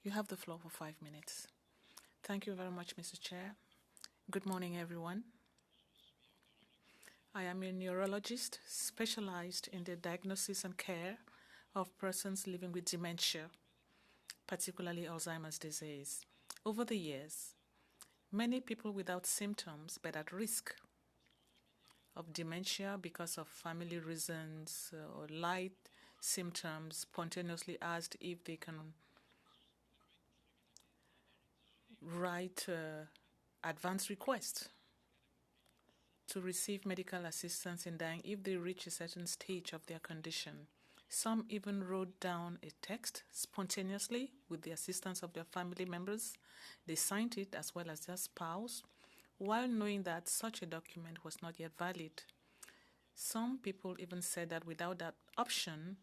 you have the floor for 5 minutes. Thank you very much, Mr. Chair. Good morning, everyone. I am a neurologist specialized in the diagnosis and care of persons living with dementia, particularly Alzheimer's disease. Over the years, many people without symptoms but at risk of dementia because of family reasons or light symptoms spontaneously asked if they can write advance requests to receive medical assistance in dying if they reach a certain stage of their condition. Some even wrote down a text spontaneously with the assistance of their family members. They signed it as well as their spouse, while knowing that such a document was not yet valid. Some people even said that without that option,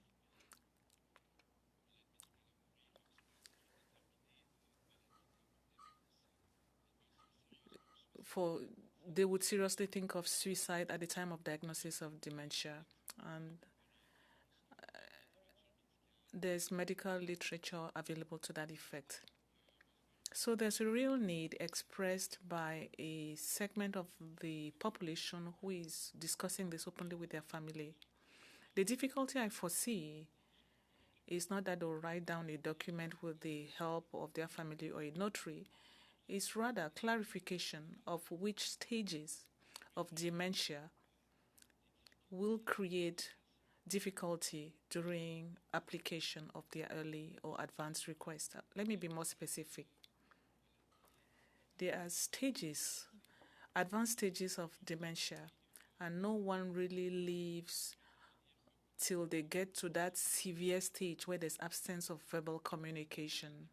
they would seriously think of suicide at the time of diagnosis of dementia. And there's medical literature available to that effect. So there's a real need expressed by a segment of the population who is discussing this openly with their family. The difficulty I foresee is not that they'll write down a document with the help of their family or a notary. It's rather clarification of which stages of dementia will create difficulty during application of their early or advanced request. Let me be more specific. There are stages, advanced stages of dementia, and no one really lives till they get to that severe stage where there's absence of verbal communication,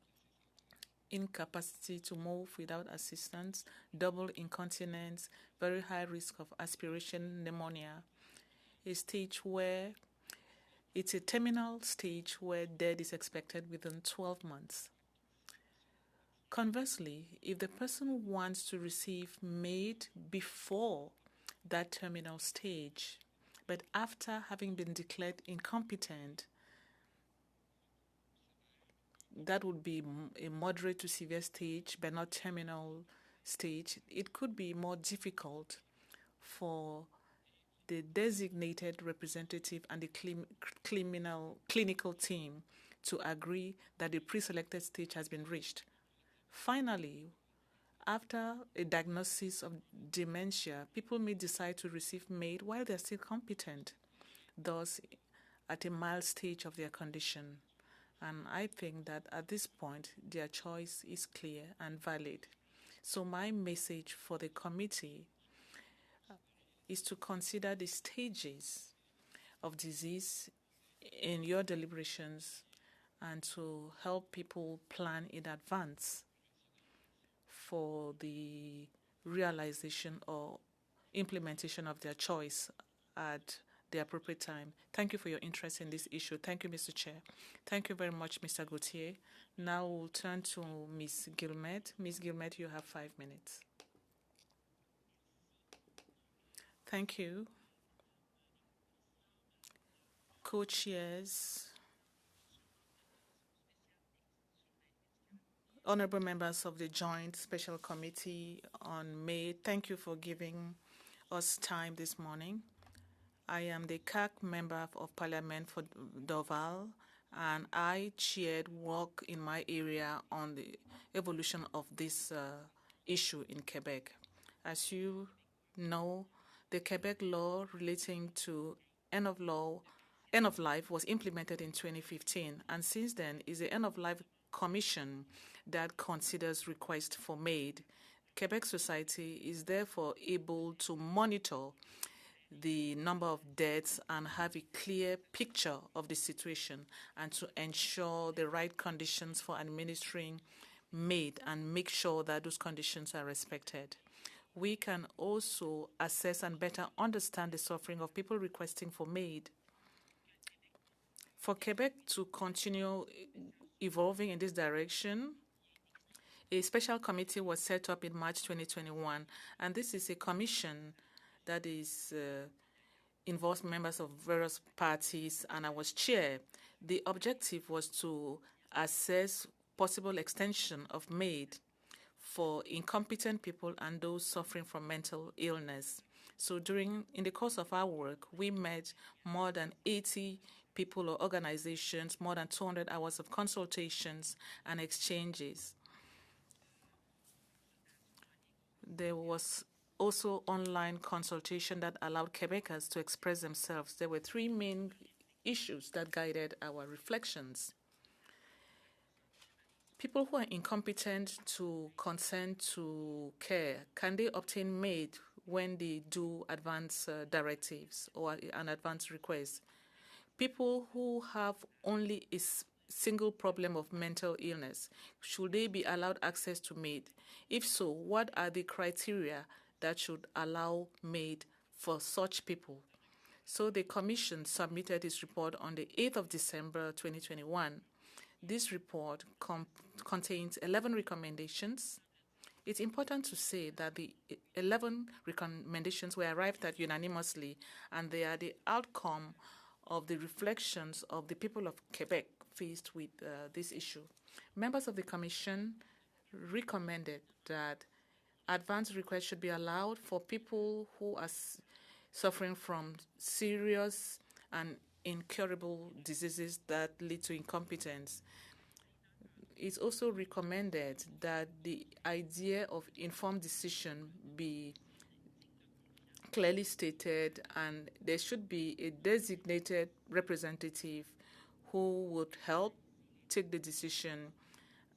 incapacity to move without assistance, double incontinence, very high risk of aspiration pneumonia. a stage where it's a terminal stage where death is expected within 12 months. Conversely, if the person wants to receive MAID before that terminal stage, but after having been declared incompetent, that would be a moderate to severe stage, but not terminal stage. It could be more difficult for the designated representative and the clinical team to agree that the pre-selected stage has been reached. Finally, after a diagnosis of dementia, people may decide to receive MAID while they're still competent, thus at a mild stage of their condition. And I think that at this point, their choice is clear and valid. So my message for the committee is to consider the stages of disease in your deliberations and to help people plan in advance for the realization or implementation of their choice at the appropriate time. Thank you for your interest in this issue. Thank you, Mr. Chair. Thank you very much, Mr. Gauthier. Now we'll turn to Ms. Guillemette. Ms. Guillemette, you have 5 minutes. Thank you. Co-chairs, honorable members of the Joint Special Committee on MAID, thank you for giving us time this morning. I am the CAC member of Parliament for Dorval, and I chaired work in my area on the evolution of this issue in Quebec. As you know, the Quebec law relating to end of life was implemented in 2015, and since then is the End of Life Commission that considers requests for MAID. Quebec society is therefore able to monitor the number of deaths and have a clear picture of the situation and to ensure the right conditions for administering MAID and make sure that those conditions are respected. We can also assess and better understand the suffering of people requesting for MAID. For Quebec to continue evolving in this direction, a special committee was set up in March 2021, and this is a commission that is involves members of various parties, and I was chair. The objective was to assess possible extension of MAID for incompetent people and those suffering from mental illness. So in the course of our work, we met more than 80 people or organizations, more than 200 hours of consultations and exchanges. There was also online consultation that allowed Quebecers to express themselves. There were 3 main issues that guided our reflections. People who are incompetent to consent to care, can they obtain MAID when they do advance directives or an advance request? People who have only a single problem of mental illness, should they be allowed access to MAID? If so, what are the criteria that should allow MAID for such people? So the Commission submitted its report on the 8th of December 2021. This report contains 11 recommendations. It's important to say that the 11 recommendations were arrived at unanimously, and they are the outcome of the reflections of the people of Quebec faced with this issue. Members of the Commission recommended that advance requests should be allowed for people who are suffering from serious and incurable diseases that lead to incompetence. It's also recommended that the idea of informed decision be clearly stated, and there should be a designated representative who would help take the decision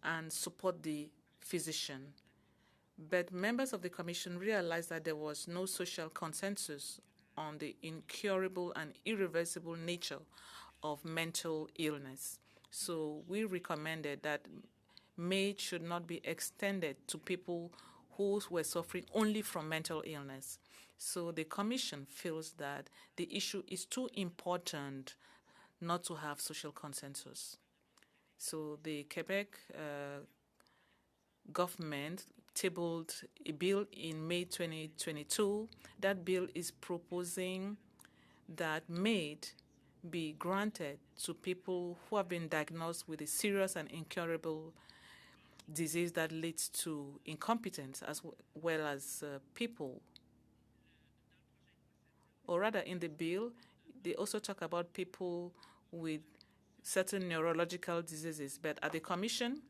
and support the physician. But members of the Commission realized that there was no social consensus on the incurable and irreversible nature of mental illness. So we recommended that MAID should not be extended to people who were suffering only from mental illness. So the Commission feels that the issue is too important not to have social consensus. So the Quebec government tabled a bill in May 2022. That bill is proposing that MAID be granted to people who have been diagnosed with a serious and incurable disease that leads to incompetence, as well as people. Or rather, in the bill, they also talk about people with certain neurological diseases. But at the Commission,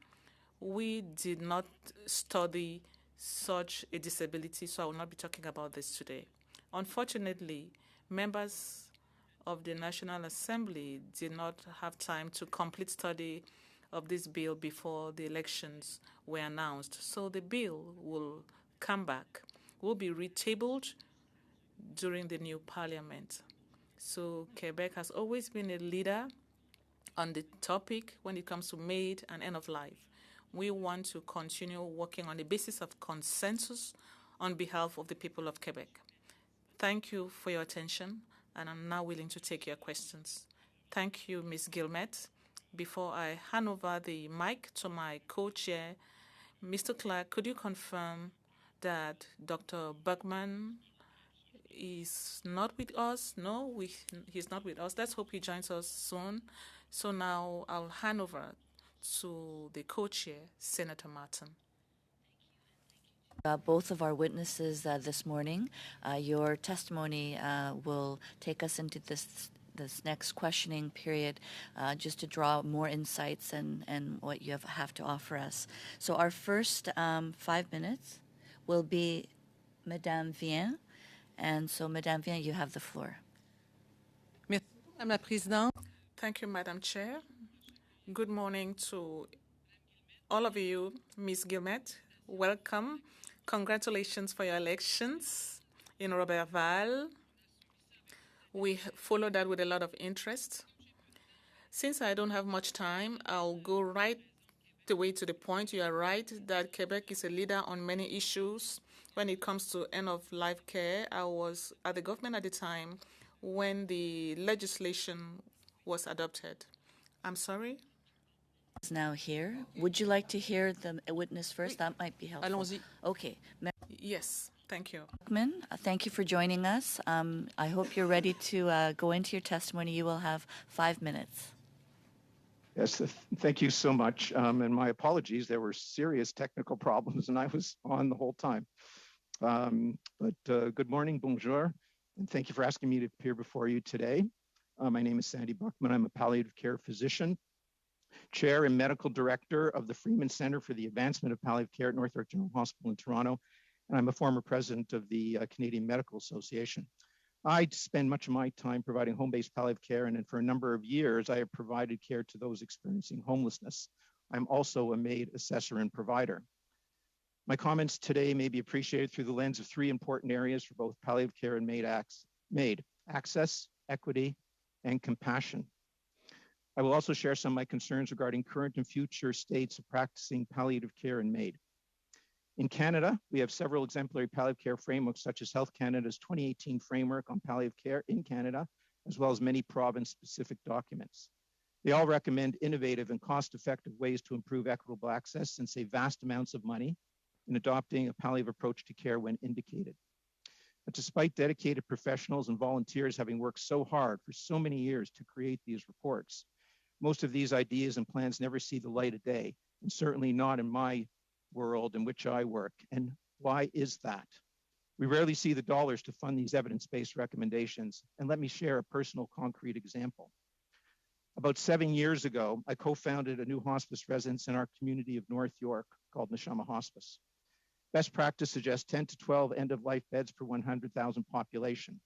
we did not study such a disability, so I will not be talking about this today. Unfortunately, members of the National Assembly did not have time to complete study of this bill before the elections were announced. So the bill will come back, will be retabled during the new parliament. So Quebec has always been a leader on the topic when it comes to MAID and end of life. We want to continue working on the basis of consensus on behalf of the people of Quebec. Thank you for your attention, and I'm now willing to take your questions. Thank you, Ms. Guillemette. Before I hand over the mic to my co-chair, Mr. Clark, could you confirm that Dr. Bergman is not with us? No, he's not with us. Let's hope he joins us soon. So now I'll hand over to the co-chair, Senator Martin. Both of our witnesses this morning. Your testimony will take us into this next questioning period, just to draw more insights and what you have to offer us. So our first 5 minutes will be Madame Vien. And so, Madame Vien, you have the floor. Merci, Madame la Présidente. Thank you, Madam Chair. Good morning to all of you. Ms. Guillemette, welcome. Congratulations for your elections in Roberval. We follow that with a lot of interest. Since I don't have much time, I'll go right the way to the point. You are right that Quebec is a leader on many issues. When it comes to end-of-life care, I was at the government at the time when the legislation was adopted. I'm sorry? Is now here. Would you like to hear the witness first? That might be helpful. Allons-y. Okay. Yes, thank you. Thank you for joining us. I hope you're ready to go into your testimony. You will have 5 minutes. Yes, thank you so much. And my apologies, there were serious technical problems and I was on the whole time. Good morning, bonjour, and thank you for asking me to appear before you today. My name is Sandy Buckman. I'm a palliative care physician, chair and medical director of the Freeman Center for the Advancement of Palliative Care at North York General Hospital in Toronto, and I'm a former president of the Canadian Medical Association. I spend much of my time providing home-based palliative care, and for a number of years, I have provided care to those experiencing homelessness. I'm also a MAID assessor and provider. My comments today may be appreciated through the lens of 3 important areas for both palliative care and MAID: access, equity, and compassion. I will also share some of my concerns regarding current and future states of practicing palliative care and MAID. In Canada, we have several exemplary palliative care frameworks, such as Health Canada's 2018 framework on palliative care in Canada, as well as many province-specific documents. They all recommend innovative and cost-effective ways to improve equitable access and save vast amounts of money in adopting a palliative approach to care when indicated. But despite dedicated professionals and volunteers having worked so hard for so many years to create these reports, most of these ideas and plans never see the light of day, and certainly not in my world in which I work. And why is that? We rarely see the dollars to fund these evidence-based recommendations. And let me share a personal concrete example. About 7 years ago, I co-founded a new hospice residence in our community of North York called Neshama Hospice. Best practice suggests 10 to 12 end-of-life beds per 100,000 population.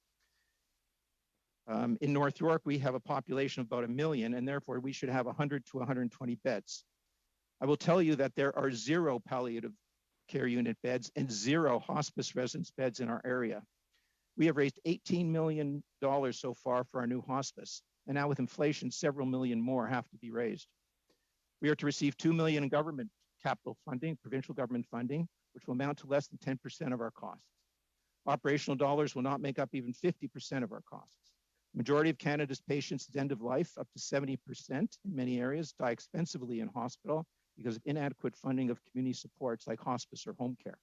In North York, we have a population of about 1 million, and therefore we should have 100 to 120 beds. I will tell you that there are 0 palliative care unit beds and 0 hospice residence beds in our area. We have raised $18 million so far for our new hospice, and now with inflation, several million more have to be raised. We are to receive $2 million in government capital funding, provincial government funding, which will amount to less than 10% of our costs. Operational dollars will not make up even 50% of our costs. Majority of Canada's patients at end of life, up to 70% in many areas, die expensively in hospital because of inadequate funding of community supports like hospice or home care.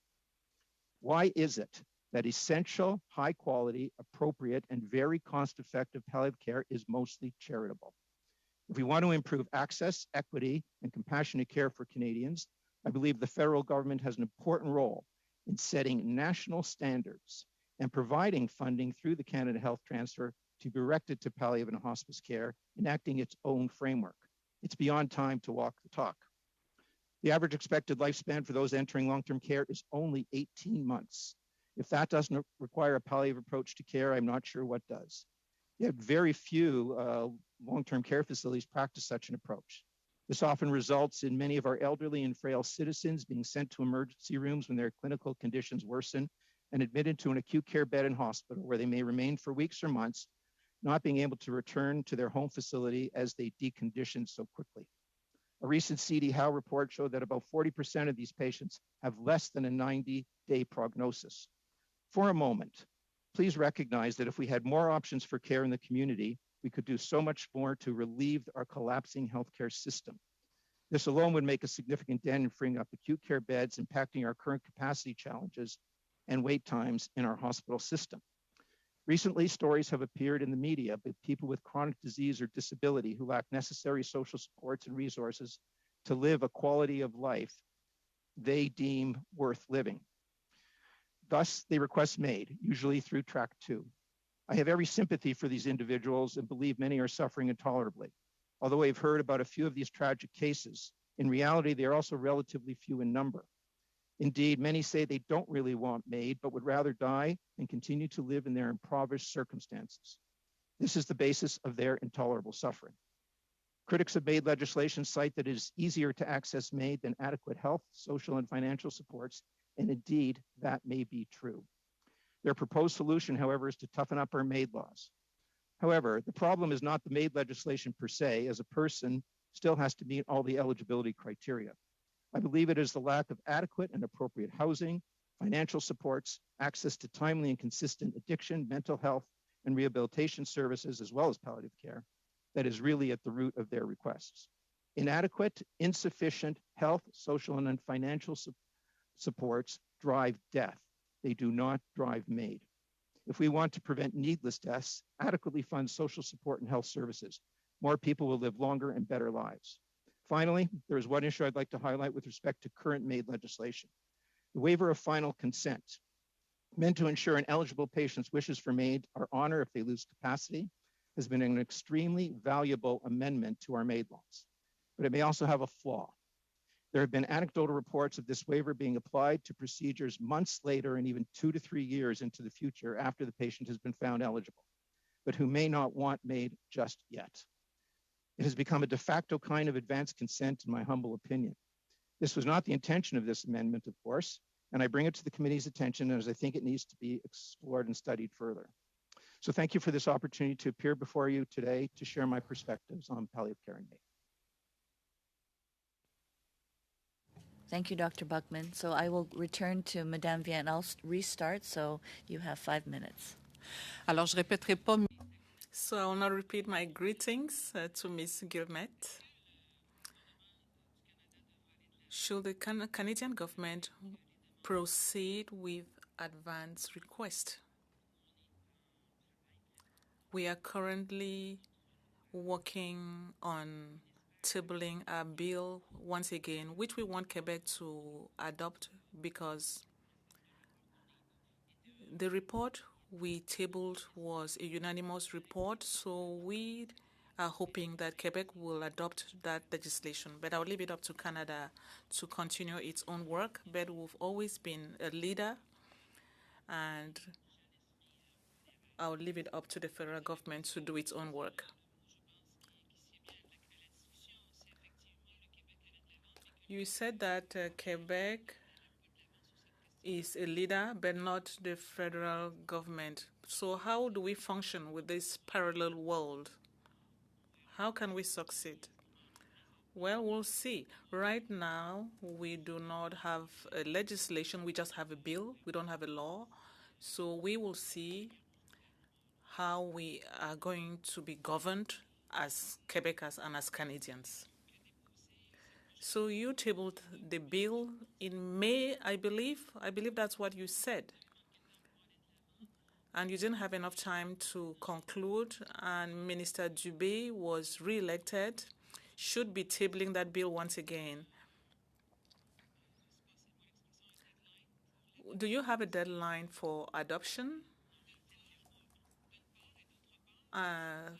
Why is it that essential, high quality, appropriate, and very cost-effective palliative care is mostly charitable? If we want to improve access, equity, and compassionate care for Canadians, I believe the federal government has an important role in setting national standards and providing funding through the Canada Health Transfer to be directed to palliative and hospice care, enacting its own framework. It's beyond time to walk the talk. The average expected lifespan for those entering long-term care is only 18 months. If that doesn't require a palliative approach to care, I'm not sure what does. Yet very few long-term care facilities practice such an approach. This often results in many of our elderly and frail citizens being sent to emergency rooms when their clinical conditions worsen and admitted to an acute care bed in hospital where they may remain for weeks or months, not being able to return to their home facility as they decondition so quickly. A recent CD Howe report showed that about 40% of these patients have less than a 90-day prognosis. For a moment, please recognize that if we had more options for care in the community, we could do so much more to relieve our collapsing healthcare system. This alone would make a significant dent in freeing up acute care beds, impacting our current capacity challenges and wait times in our hospital system. Recently, stories have appeared in the media about people with chronic disease or disability who lack necessary social supports and resources to live a quality of life they deem worth living. Thus, they request MAID, usually through Track 2. I have every sympathy for these individuals and believe many are suffering intolerably. Although I've heard about a few of these tragic cases, in reality, they are also relatively few in number. Indeed, many say they don't really want MAID, but would rather die and continue to live in their impoverished circumstances. This is the basis of their intolerable suffering. Critics of MAID legislation cite that it is easier to access MAID than adequate health, social, and financial supports, and indeed, that may be true. Their proposed solution, however, is to toughen up our MAID laws. However, the problem is not the MAID legislation per se, as a person still has to meet all the eligibility criteria. I believe it is the lack of adequate and appropriate housing, financial supports, access to timely and consistent addiction, mental health, and rehabilitation services, as well as palliative care, that is really at the root of their requests. Inadequate, insufficient health, social, and financial supports drive death. They do not drive MAID. If we want to prevent needless deaths, adequately fund social support and health services, more people will live longer and better lives. Finally, there is one issue I'd like to highlight with respect to current MAID legislation. The waiver of final consent, meant to ensure an eligible patient's wishes for MAID are honored if they lose capacity, has been an extremely valuable amendment to our MAID laws. But it may also have a flaw. There have been anecdotal reports of this waiver being applied to procedures months later and even 2 to 3 years into the future after the patient has been found eligible, but who may not want MAID just yet. It has become a de facto kind of advanced consent, in my humble opinion. This was not the intention of this amendment, of course, and I bring it to the committee's attention as I think it needs to be explored and studied further. So thank you for this opportunity to appear before you today to share my perspectives on palliative care and MAID. Thank you, Dr. Buckman. So I will return to Madame Vienne. I'll restart, so you have 5 minutes. Alors, je répéterai pas. So I will not repeat my greetings to Ms. Guillemette. Should the Canadian government proceed with advance request? We are currently working on tabling a bill once again, which we want Quebec to adopt because the report we tabled was a unanimous report, so we are hoping that Quebec will adopt that legislation. But I'll leave it up to Canada to continue its own work. But we've always been a leader, and I'll leave it up to the federal government to do its own work. You said that Quebec is a leader, but not the federal government. So how do we function with this parallel world? How can we succeed? Well, we'll see. Right now, we do not have a legislation. We just have a bill. We don't have a law. So we will see how we are going to be governed as Quebecers and as Canadians. So you tabled the bill in May, I believe. I believe that's what you said. And you didn't have enough time to conclude, and Minister Dubé was re-elected, should be tabling that bill once again. Do you have a deadline for adoption?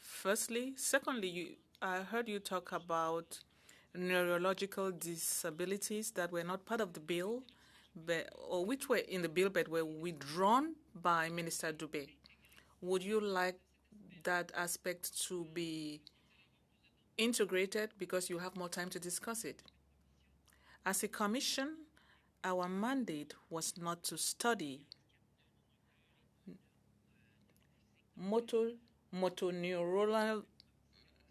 Firstly. Secondly, I heard you talk about neurological disabilities that were not part of the bill, or which were in the bill but were withdrawn by Minister Dubé. Would you like that aspect to be integrated because you have more time to discuss it? As a commission, our mandate was not to study motor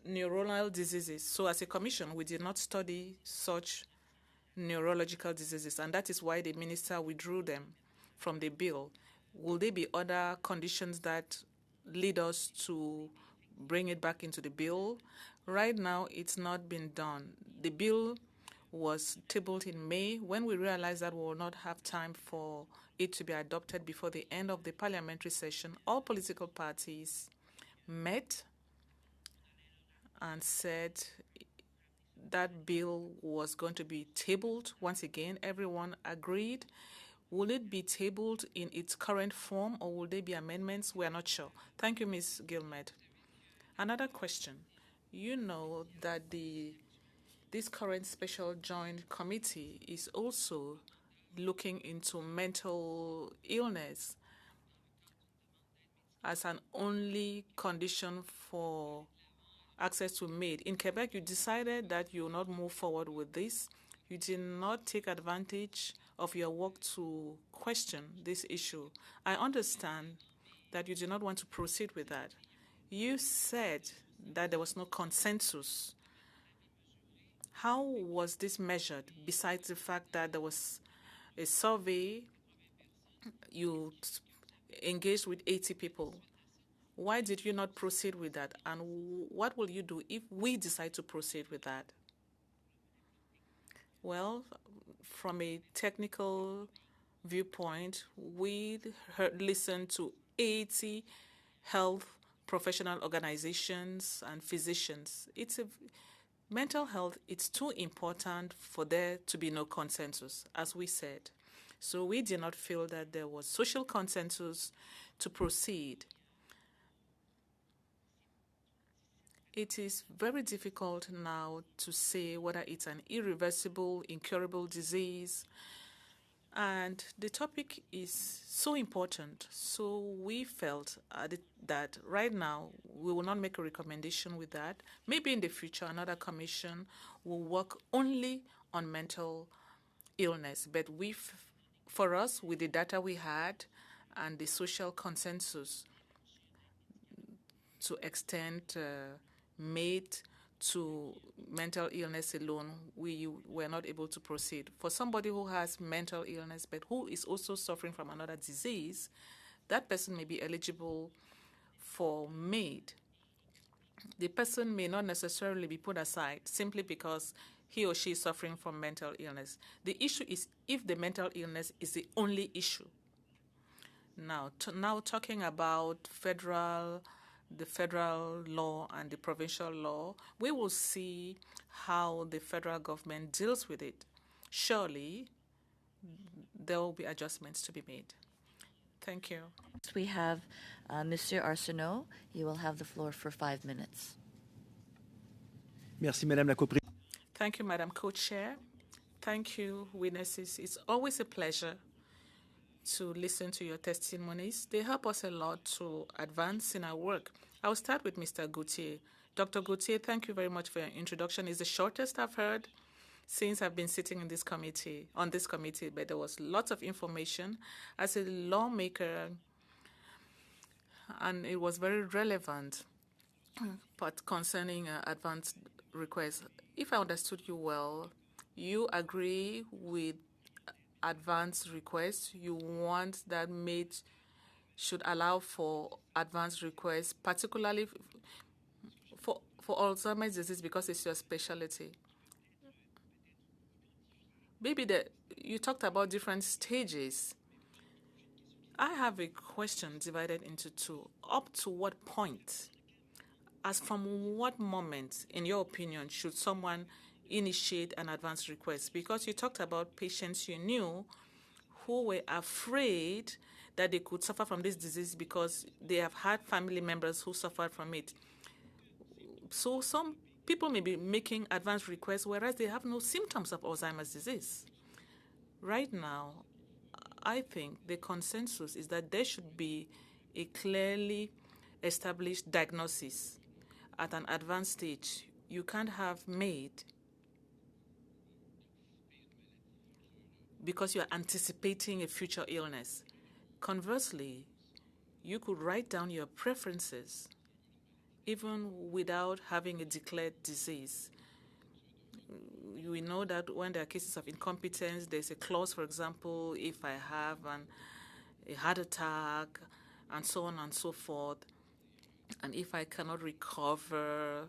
neuronal diseases. So as a commission, we did not study such neurological diseases, and that is why the minister withdrew them from the bill. Will there be other conditions that lead us to bring it back into the bill? Right now, it's not been done. The bill was tabled in May. When we realized that we will not have time for it to be adopted before the end of the parliamentary session, all political parties met and said that bill was going to be tabled once again. Everyone agreed. Will it be tabled in its current form, or will there be amendments? We are not sure. Thank you, Ms. Gilmed. Another question. You know that this current special joint committee is also looking into mental illness as an only condition for access to MAID. In Quebec, you decided that you will not move forward with this. You did not take advantage of your work to question this issue. I understand that you did not want to proceed with that. You said that there was no consensus. How was this measured, besides the fact that there was a survey, you engaged with 80 people? Why did you not proceed with that? And what will you do if we decide to proceed with that? Well, from a technical viewpoint, we listened to 80 health professional organizations and physicians. Mental health, it's too important for there to be no consensus, as we said. So we did not feel that there was social consensus to proceed. It is very difficult now to say whether it's an irreversible, incurable disease. And the topic is so important. So we felt that right now we will not make a recommendation with that. Maybe in the future another commission will work only on mental illness. But for us, with the data we had and the social consensus to extend MAID to mental illness alone, we were not able to proceed. For somebody who has mental illness but who is also suffering from another disease, that person may be eligible for MAID. The person may not necessarily be put aside simply because he or she is suffering from mental illness. The issue is if the mental illness is the only issue. Now talking about the federal law and the provincial law, we will see how the federal government deals with it. Surely, there will be adjustments to be made. Thank you. We have Mr. Arsenault. You will have the floor for 5 minutes. Merci, Madame la Coprésidente. Thank you, Madam Co-Chair. Thank you, witnesses. It's always a pleasure to listen to your testimonies. They help us a lot to advance in our work. I'll start with Mr. Gauthier. Dr. Gauthier, thank you very much for your introduction. It's the shortest I've heard since I've been sitting in this committee, but there was lots of information. As a lawmaker, and it was very relevant, but concerning advanced requests. If I understood you well, you agree with advance requests. You want that MAID should allow for advance requests, particularly for Alzheimer's disease because it's your specialty? Maybe you talked about different stages. I have a question divided into two. Up to what point, as from what moment, in your opinion, should someone initiate an advance request? Because you talked about patients you knew who were afraid that they could suffer from this disease because they have had family members who suffered from it. So some people may be making advance requests whereas they have no symptoms of Alzheimer's disease. Right now, I think the consensus is that there should be a clearly established diagnosis at an advanced stage. You can't have MAID because you're anticipating a future illness. Conversely, you could write down your preferences even without having a declared disease. We know that when there are cases of incompetence, there's a clause, for example, if I have a heart attack, and so on and so forth, and if I cannot recover,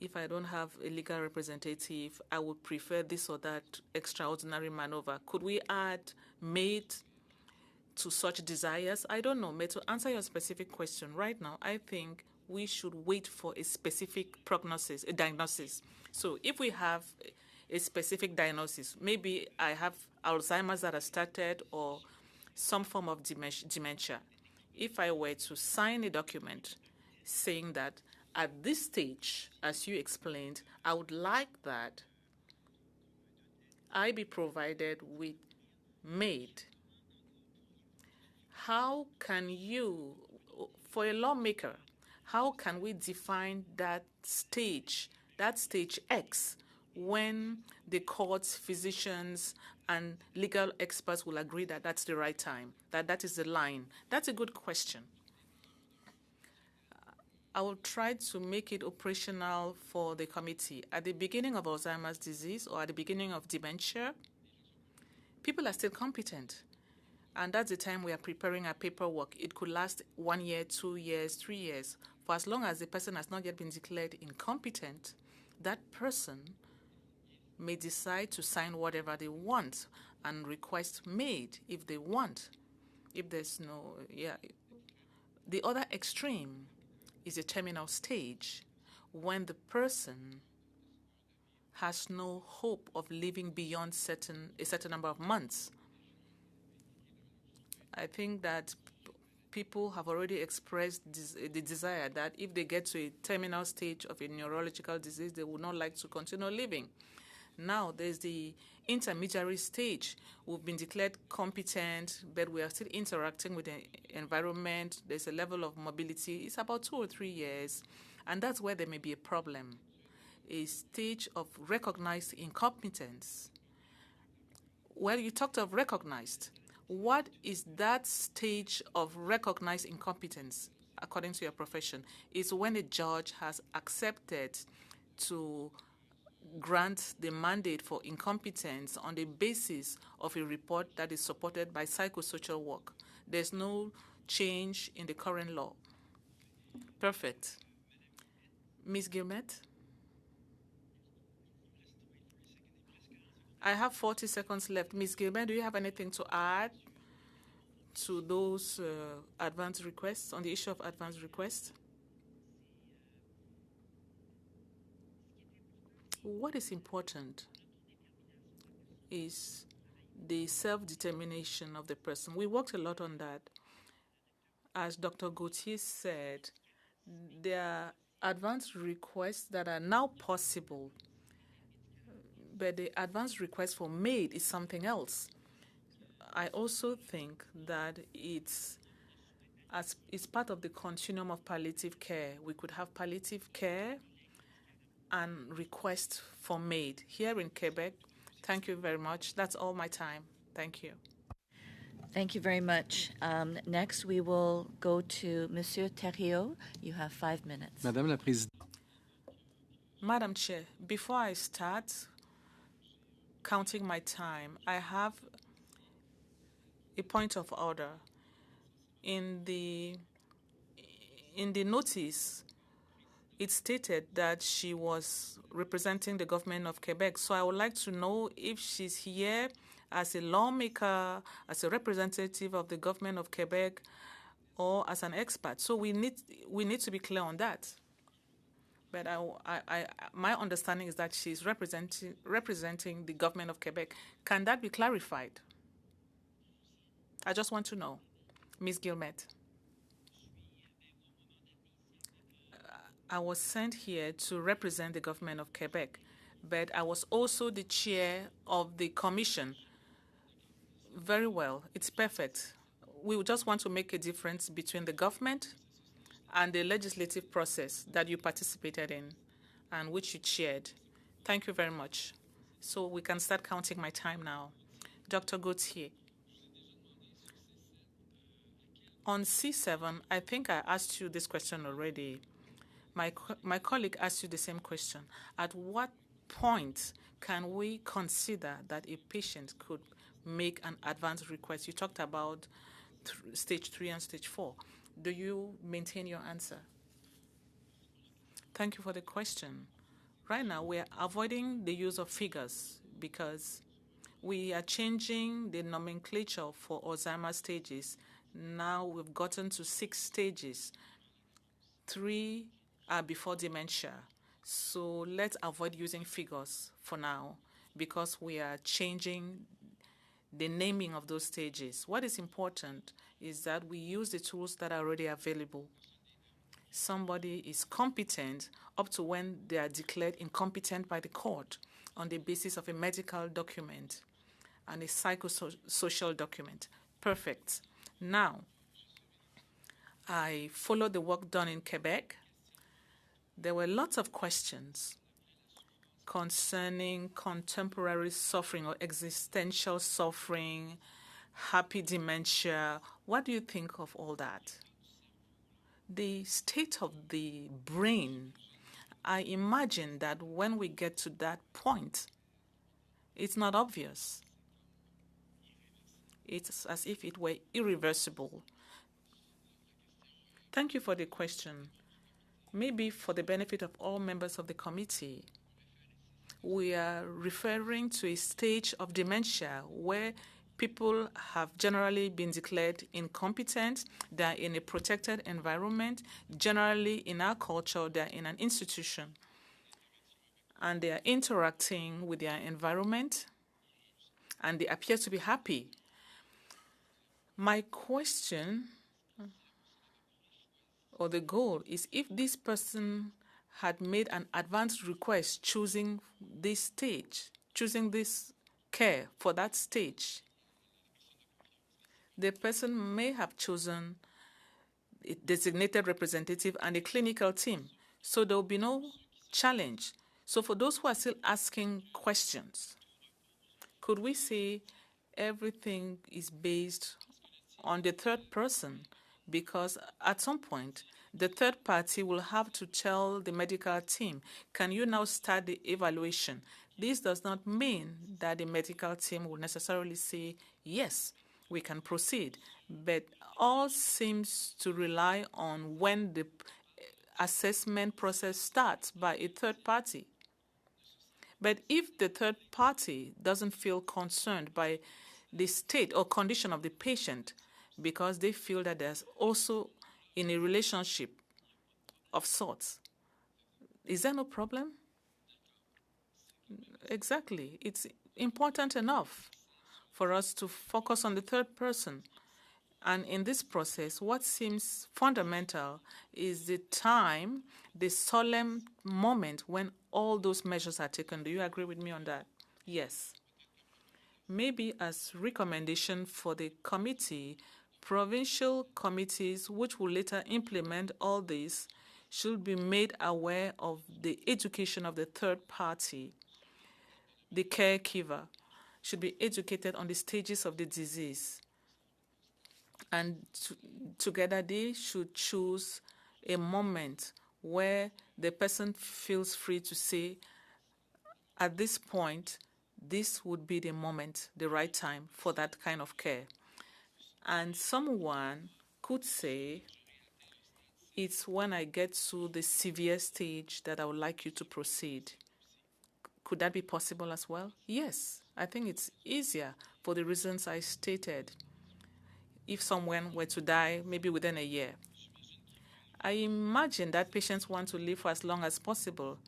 if I don't have a legal representative, I would prefer this or that extraordinary maneuver. Could we add MAID to such desires? I don't know. But to answer your specific question, right now, I think we should wait for a specific prognosis, a diagnosis. So if we have a specific diagnosis, maybe I have Alzheimer's that has started or some form of dementia. If I were to sign a document saying that at this stage, as you explained, I would like that I be provided with MAID. How can you, for a lawmaker, how can we define that stage X, when the courts, physicians, and legal experts will agree that that's the right time, that is the line? That's a good question. I will try to make it operational for the committee. At the beginning of Alzheimer's disease or at the beginning of dementia, people are still competent. And that's the time we are preparing our paperwork. It could last 1 year, 2 years, 3 years. For as long as the person has not yet been declared incompetent, that person may decide to sign whatever they want and request MAID if they want. If there's no, The other extreme is a terminal stage when the person has no hope of living beyond a certain number of months. I think that people have already expressed the desire that if they get to a terminal stage of a neurological disease, they would not like to continue living. Now there's the intermediary stage. We've been declared competent, but we are still interacting with the environment. There's a level of mobility. It's about 2 or 3 years, and that's where there may be a problem. A stage of recognized incompetence. Well, you talked of recognized. What is that stage of recognized incompetence, according to your profession? Is when a judge has accepted to grant the mandate for incompetence on the basis of a report that is supported by psychosocial work. There's no change in the current law. Perfect. Ms. Gilmet? I have 40 seconds left. Ms. Gilbert, do you have anything to add to those advance requests, on the issue of advance requests? What is important is the self-determination of the person. We worked a lot on that. As Dr. Gauthier said, there are advance requests that are now possible, but the advance request for MAID is something else. I also think that it's part of the continuum of palliative care. We could have palliative care and request for MAID here in Quebec. Thank you very much. That's all my time. Thank you. Thank you very much. Next, we will go to Monsieur Thériault. You have 5 minutes. Madame la Présidente. Madam Chair, before I start counting my time, I have a point of order. In the notice, it stated that she was representing the government of Quebec. So I would like to know if she's here as a lawmaker, as a representative of the government of Quebec, or as an expert. So we need to be clear on that. But my understanding is that she's representing the government of Quebec. Can that be clarified? I just want to know, Ms. Guillemette. I was sent here to represent the government of Quebec, but I was also the chair of the commission. Very well, it's perfect. We just want to make a difference between the government and the legislative process that you participated in and which you chaired. Thank you very much. So we can start counting my time now. Dr. Gauthier. On C7, I think I asked you this question already. My colleague asked you the same question. At what point can we consider that a patient could make an advance request? You talked about stage 3 and stage 4. Do you maintain your answer? Thank you for the question. Right now, we are avoiding the use of figures because we are changing the nomenclature for Alzheimer's stages. Now we've gotten to 6 stages. 3 are before dementia. So let's avoid using figures for now because we are changing the naming of those stages. What is important is that we use the tools that are already available. Somebody is competent up to when they are declared incompetent by the court on the basis of a medical document and a psychosocial document. Perfect. Now, I followed the work done in Quebec. There were lots of questions concerning contemporary suffering or existential suffering, happy dementia. What do you think of all that? The state of the brain, I imagine that when we get to that point, it's not obvious. It's as if it were irreversible. Thank you for the question. Maybe for the benefit of all members of the committee, we are referring to a stage of dementia where people have generally been declared incompetent. They're in a protected environment. Generally, in our culture, they're in an institution. And they are interacting with their environment, and they appear to be happy. My question, or the goal, is if this person had made an advance request choosing this stage, choosing this care for that stage, the person may have chosen a designated representative and a clinical team. So there will be no challenge. So for those who are still asking questions, could we say everything is based on the third person? Because at some point, the third party will have to tell the medical team, can you now start the evaluation? This does not mean that the medical team will necessarily say, yes, we can proceed. But all seems to rely on when the assessment process starts by a third party. But if the third party doesn't feel concerned by the state or condition of the patient because they feel that there's also in a relationship of sorts, is there no problem? Exactly. It's important enough for us to focus on the third person. And in this process, what seems fundamental is the time, the solemn moment when all those measures are taken. Do you agree with me on that? Yes. Maybe as recommendation for the committee, provincial committees which will later implement all this should be made aware of the education of the third party. The caregiver should be educated on the stages of the disease. And together they should choose a moment where the person feels free to say, at this point, this would be the moment, the right time for that kind of care. And someone could say it's when I get to the severe stage that I would like you to proceed. Could that be possible as well? Yes, I think it's easier for the reasons I stated. If someone were to die, maybe within a year, I imagine that patients want to live for as long as possible.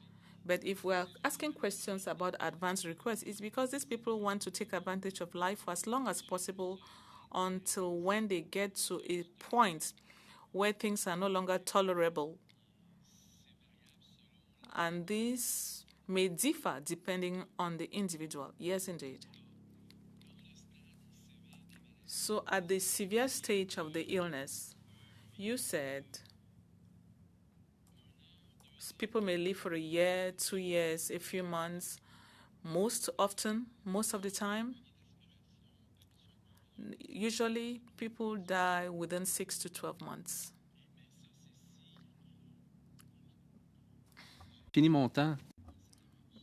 But if we're asking questions about advance requests, it's because these people want to take advantage of life for as long as possible until when they get to a point where things are no longer tolerable. And this may differ depending on the individual. Yes, indeed. So at the severe stage of the illness, you said people may live for a year, 2 years, a few months. Most often, most of the time, usually people die within 6 to 12 months. Fini mon temps.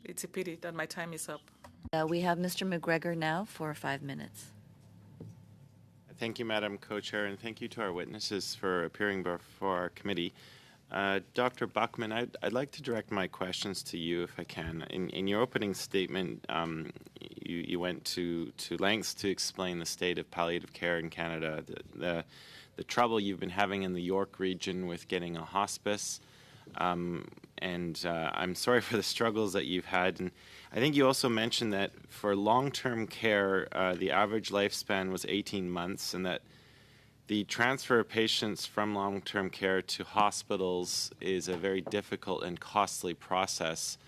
It's a pity that my time is up. We have Mr. McGregor now for 5 minutes. Thank you, Madam Co-Chair, and thank you to our witnesses for appearing before our committee. Dr. Buckman, I'd like to direct my questions to you if I can. In your opening statement, you went to lengths to explain the state of palliative care in Canada, the trouble you've been having in the York region with getting a hospice, and I'm sorry for the struggles that you've had. And I think you also mentioned that for long-term care, the average lifespan was 18 months, and that the transfer of patients from long-term care to hospitals is a very difficult and costly process,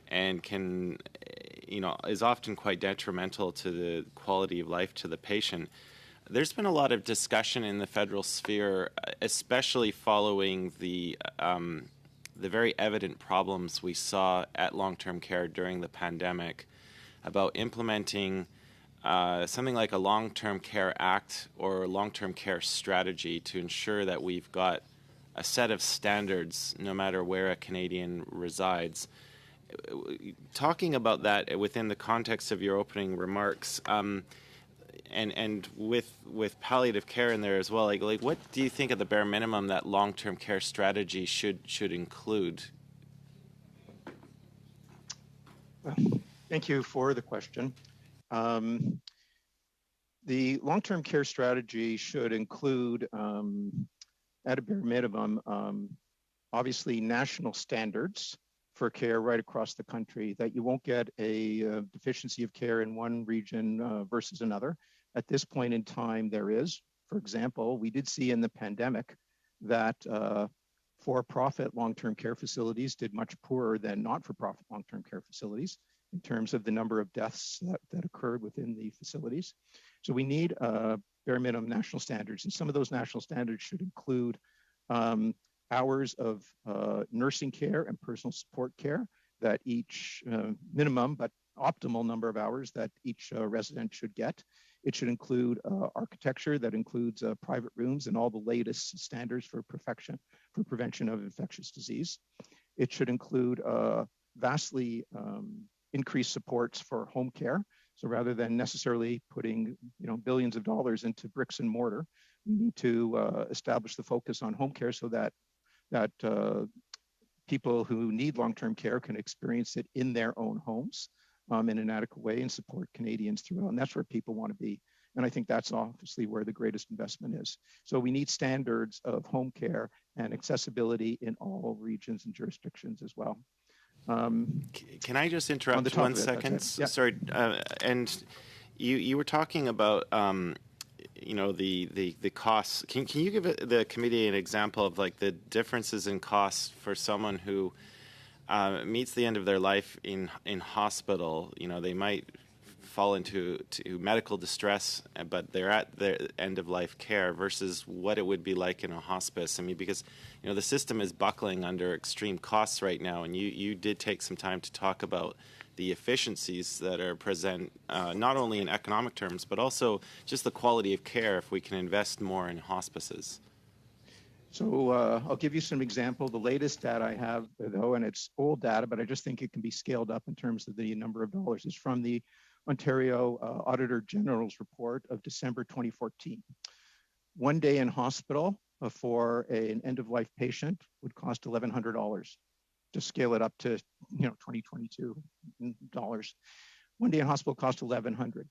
and is often quite detrimental to the quality of life to the patient. There's been a lot of discussion in the federal sphere, especially following the very evident problems we saw at long-term care during the pandemic, about implementing something like a long-term care act or a long-term care strategy to ensure that we've got a set of standards no matter where a Canadian resides. Talking about that within the context of your opening remarks, and with palliative care in there as well, like what do you think of the bare minimum that long-term care strategy should include? Well, thank you for the question. The long-term care strategy should include, at a bare minimum, obviously national standards for care right across the country, that you won't get a deficiency of care in one region versus another. At this point in time, there is. For example, we did see in the pandemic that for-profit long-term care facilities did much poorer than not-for-profit long-term care facilities in terms of the number of deaths that occurred within the facilities. So we need bare minimum national standards, and some of those national standards should include hours of nursing care and personal support care that each minimum but optimal number of hours that each resident should get. It should include architecture that includes private rooms and all the latest standards for prevention of infectious disease. It should include vastly increased supports for home care. So rather than necessarily putting billions of dollars into bricks and mortar, we need to establish the focus on home care so that people who need long-term care can experience it in their own homes in an adequate way and support Canadians throughout. And that's where people want to be. And I think that's obviously where the greatest investment is. So we need standards of home care and accessibility in all regions and jurisdictions as well. Can I just interrupt 1 second? Yeah. Sorry. And you were talking about the costs. Can you give the committee an example of like the differences in costs for someone who meets the end of their life in hospital? They might fall into medical distress, but they're at their end of life care versus what it would be like in a hospice. I mean, because the system is buckling under extreme costs right now, and you did take some time to talk about the efficiencies that are present, not only in economic terms, but also just the quality of care if we can invest more in hospices. So I'll give you some example. The latest data I have, though, and it's old data, but I just think it can be scaled up in terms of the number of dollars, is from the Ontario Auditor General's report of December 2014. 1 day in hospital for an end-of-life patient would cost $1,100. To scale it up to, you know, 2022 dollars. 1 day in hospital cost $1,100.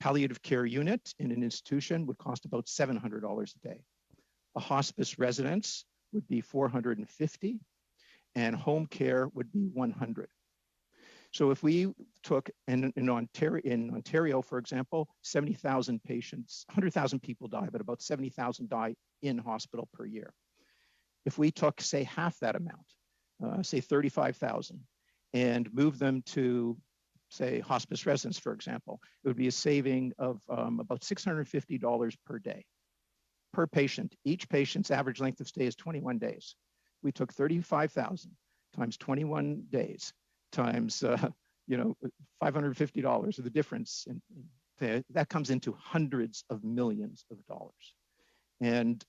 Palliative care unit in an institution would cost about $700 a day. A hospice residence would be $450, and home care would be $100. So if we took in Ontario, for example, 70,000 patients, 100,000 people die, but about 70,000 die in hospital per year. If we took, say, half that amount, say 35,000, and moved them to, say, hospice residence, for example, it would be a saving of about $650 per day per patient. Each patient's average length of stay is 21 days. We took 35,000 times 21 days times, $550 of the difference. That comes into hundreds of millions of dollars. And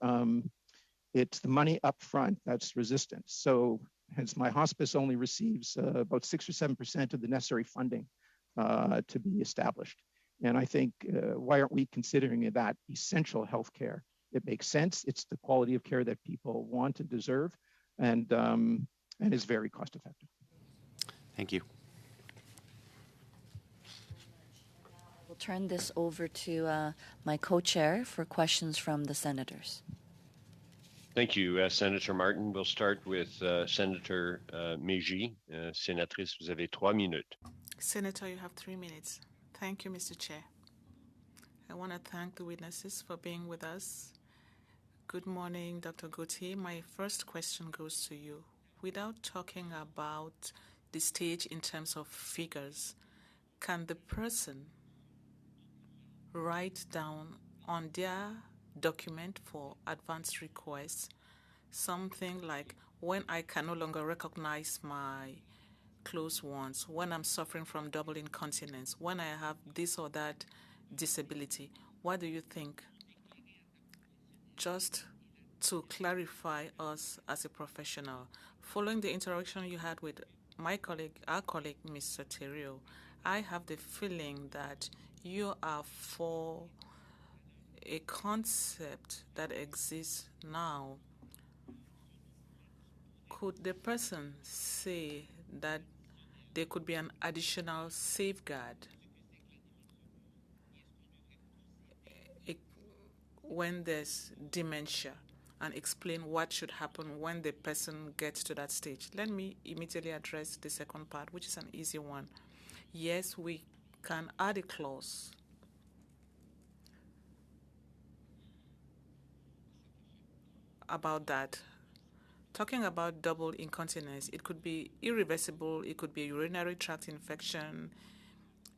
it's the money up front that's resistance. So hence my hospice only receives about 6 or 7% of the necessary funding to be established. And I think, why aren't we considering that essential healthcare? It makes sense. It's the quality of care that people want and deserve, and is very cost effective. Thank you. We'll turn this over to my co-chair for questions from the senators. Thank you, Senator Martin. We'll start with Senator Meji. Sénatrice, vous avez 3 minutes. Senator, you have 3 minutes. Thank you, Mr. Chair. I want to thank the witnesses for being with us. Good morning, Dr. Gauthier. My first question goes to you. Without talking about the stage in terms of figures, can the person write down on their document for advance requests something like, when I can no longer recognize my close ones, when I'm suffering from double incontinence, when I have this or that disability? What do you think? Just to clarify us as a professional, following the interaction you had with my colleague, our colleague, Mr. Theriault, I have the feeling that you are for a concept that exists now. Could the person say that there could be an additional safeguard when there's dementia, and explain what should happen when the person gets to that stage? Let me immediately address the second part, which is an easy one. Yes, we can add a clause about that. Talking about double incontinence, it could be irreversible, it could be a urinary tract infection,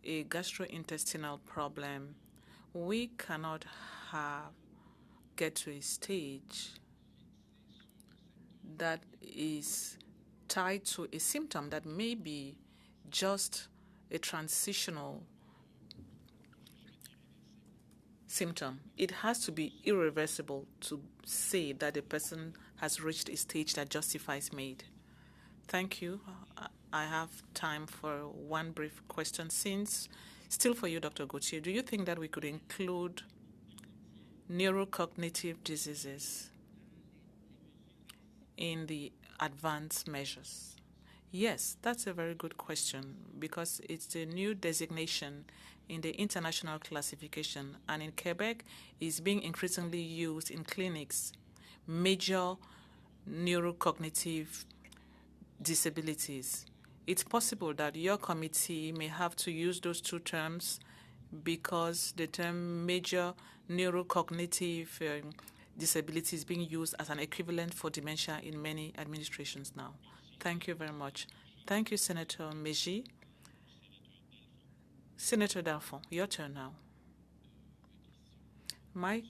a gastrointestinal problem. We cannot get to a stage that is tied to a symptom that may be just a transitional symptom. It has to be irreversible to say that the person has reached a stage that justifies MAID. Thank you. I have time for one brief question. Still for you, Dr. Gauthier, do you think that we could include neurocognitive diseases in the advanced measures? Yes, that's a very good question, because it's the new designation in the international classification, and in Quebec is being increasingly used in clinics. Major neurocognitive disabilities. It's possible that your committee may have to use those two terms, because the term major neurocognitive disability is being used as an equivalent for dementia in many administrations now. Thank you very much. Thank you, Senator Meji. Senator Dalphond, your turn now. My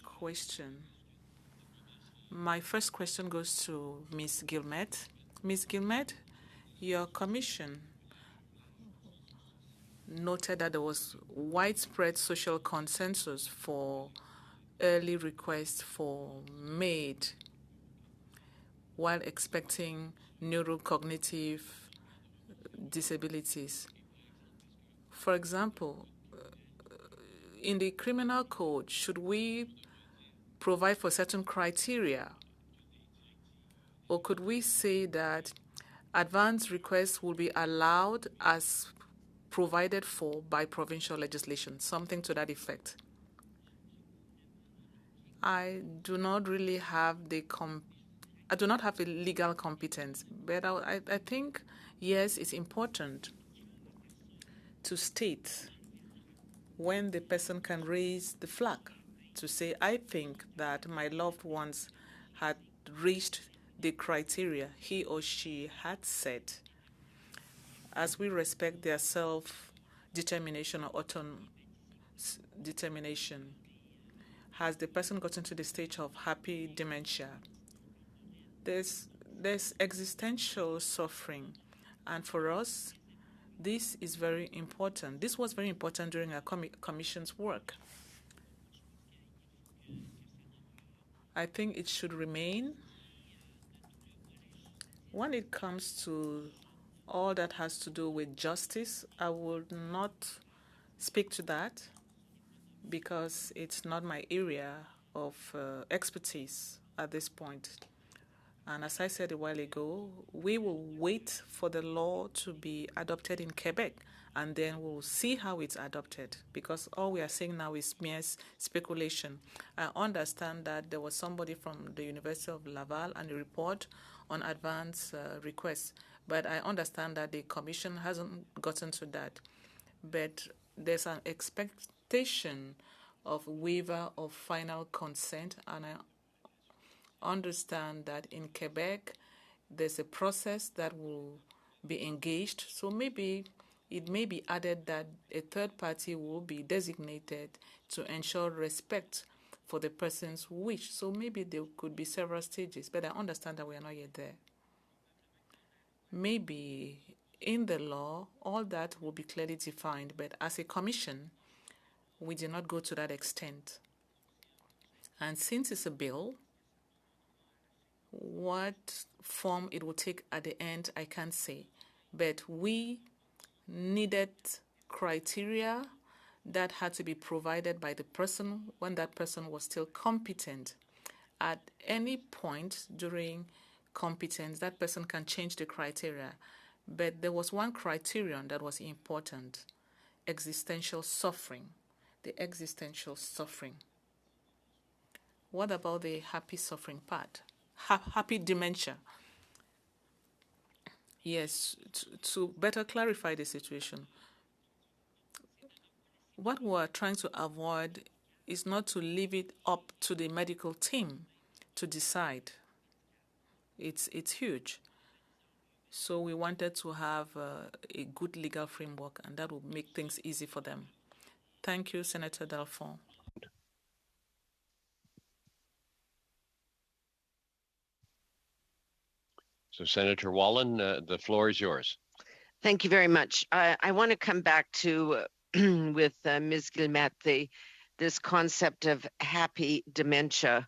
first question goes to Ms. Guillemette. Ms. Guillemette, your commission noted that there was widespread social consensus for early requests for MAID while expecting neurocognitive disabilities. For example, in the criminal code, should we provide for certain criteria? Or could we say that advance requests will be allowed as provided for by provincial legislation, something to that effect? I do not really have I do not have a legal competence, but I think, yes, it's important to state when the person can raise the flag to say, I think that my loved ones had reached the criteria he or she had set, as we respect their self-determination or auto-determination. Has the person gotten to the stage of happy dementia? There's existential suffering, and for us, this is very important. This was very important during our commission's work. I think it should remain. When it comes to all that has to do with justice, I will not speak to that because it's not my area of expertise at this point. And as I said a while ago, we will wait for the law to be adopted in Quebec, and then we'll see how it's adopted, because all we are saying now is mere speculation. I understand that there was somebody from the University of Laval and a report on advance requests, but I understand that the Commission hasn't gotten to that. But there's an expectation of waiver of final consent, and I understand that in Quebec, there's a process that will be engaged. So maybe it may be added that a third party will be designated to ensure respect for the person's wish. So maybe there could be several stages, but I understand that we are not yet there. Maybe in the law, all that will be clearly defined, but as a commission, we did not go to that extent. And since it's a bill, what form it will take at the end, I can't say. But we needed criteria that had to be provided by the person when that person was still competent. At any point during competence, that person can change the criteria. But there was one criterion that was important: existential suffering. The existential suffering. What about the happy suffering part? Happy dementia. Yes, to better clarify the situation, what we are trying to avoid is not to leave it up to the medical team to decide. It's huge. So we wanted to have a good legal framework, and that will make things easy for them. Thank you, Senator Dalphond. So, Senator Wallen, the floor is yours. Thank you very much. I want to come back to, with Ms. Guillemette, this concept of happy dementia.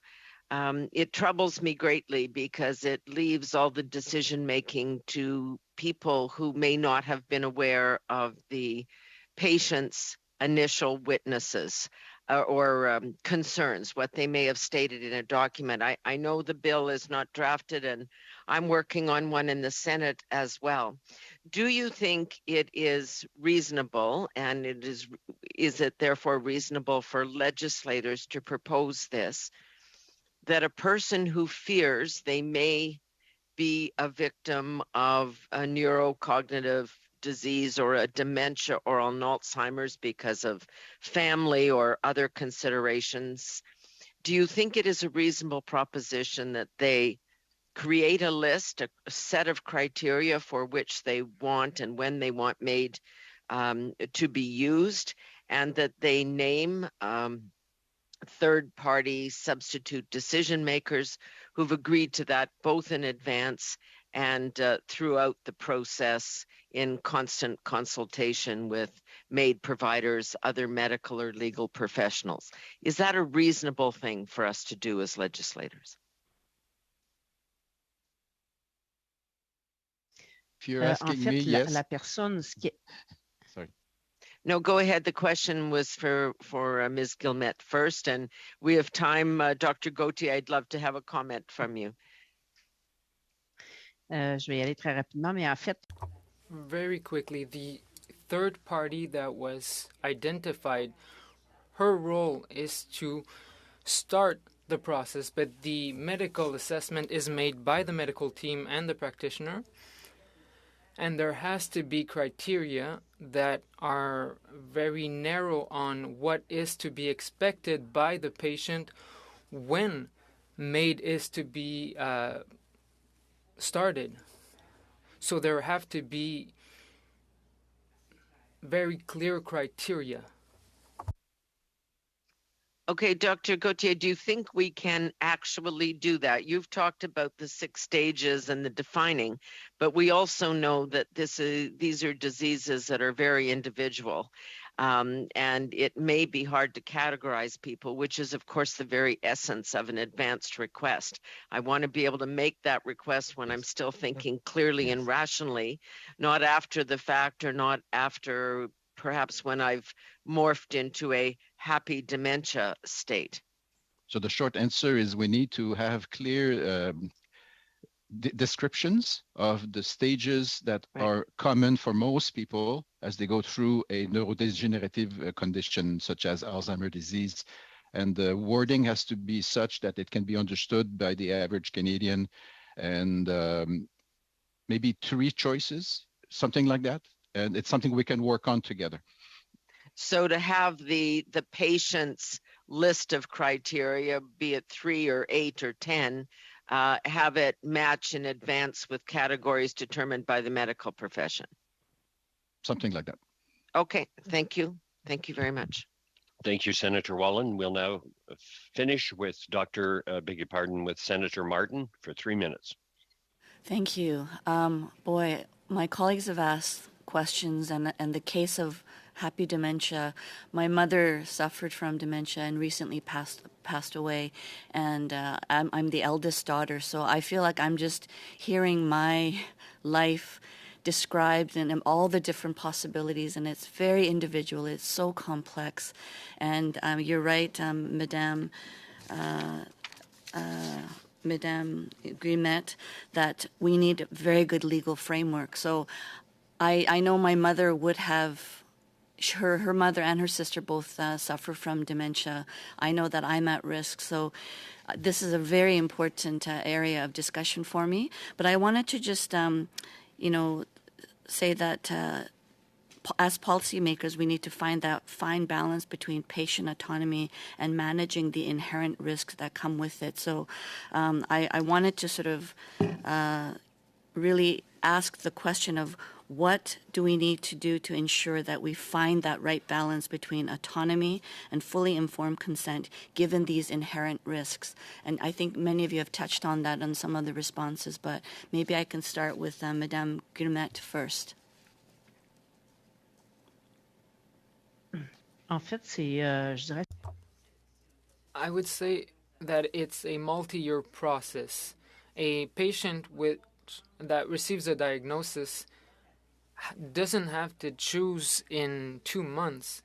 It troubles me greatly because it leaves all the decision-making to people who may not have been aware of the patient's initial witnesses or concerns, what they may have stated in a document. I know the bill is not drafted, and I'm working on one in the Senate as well. Do you think it is reasonable, and is it therefore reasonable for legislators to propose this, that a person who fears they may be a victim of a neurocognitive disease or a dementia or an Alzheimer's because of family or other considerations, do you think it is a reasonable proposition that they create a list, a set of criteria for which they want and when they want made to be used, and that they name third-party substitute decision makers who've agreed to that both in advance and throughout the process in constant consultation with MAID providers, other medical or legal professionals? Is that a reasonable thing for us to do as legislators? If you're asking me, yes. La personne, Sorry. No, go ahead. The question was for Ms. Guillemette first, and we have time. Dr. Gauthier, I'd love to have a comment from you. Je vais y aller très rapidement, mais en fait, very quickly, the third party that was identified, her role is to start the process, but the medical assessment is made by the medical team and the practitioner. And there has to be criteria that are very narrow on what is to be expected by the patient when MAID is to be started. So there have to be very clear criteria. Okay, Dr. Gauthier, do you think we can actually do that? You've talked about the 6 stages and the defining, but we also know that these are diseases that are very individual, and it may be hard to categorize people, which is, of course, the very essence of an advanced request. I want to be able to make that request when I'm still thinking clearly and rationally, not after the fact or not after perhaps when I've morphed into a happy dementia state? So the short answer is we need to have clear descriptions of the stages that are common for most people as they go through a neurodegenerative condition such as Alzheimer's disease. And the wording has to be such that it can be understood by the average Canadian, and maybe 3 choices, something like that. And it's something we can work on together. So to have the patient's list of criteria, be it 3 or 8 or 10, have it match in advance with categories determined by the medical profession. Something like that. Okay, thank you. Thank you very much. Thank you, Senator Wallen. We'll now finish with with Senator Martin for 3 minutes. Thank you. Boy, my colleagues have asked questions, and the case of happy dementia. My mother suffered from dementia and recently passed away, and I'm the eldest daughter, so I feel like I'm just hearing my life described and all the different possibilities, and it's very individual. It's so complex, and you're right, Madame Guillemette, that we need a very good legal framework. So I know my mother would have, her mother and her sister both suffer from dementia. I know that I'm at risk. So this is a very important area of discussion for me. But I wanted to just, say that as policymakers, we need to find that fine balance between patient autonomy and managing the inherent risks that come with it. So I wanted to sort of really ask the question of what do we need to do to ensure that we find that right balance between autonomy and fully informed consent given these inherent risks. And I think many of you have touched on that in some of the responses, but maybe I can start with Madame Guillemette first. En fait, je dirais... I would say that it's a multi-year process. A patient that receives a diagnosis doesn't have to choose in 2 months.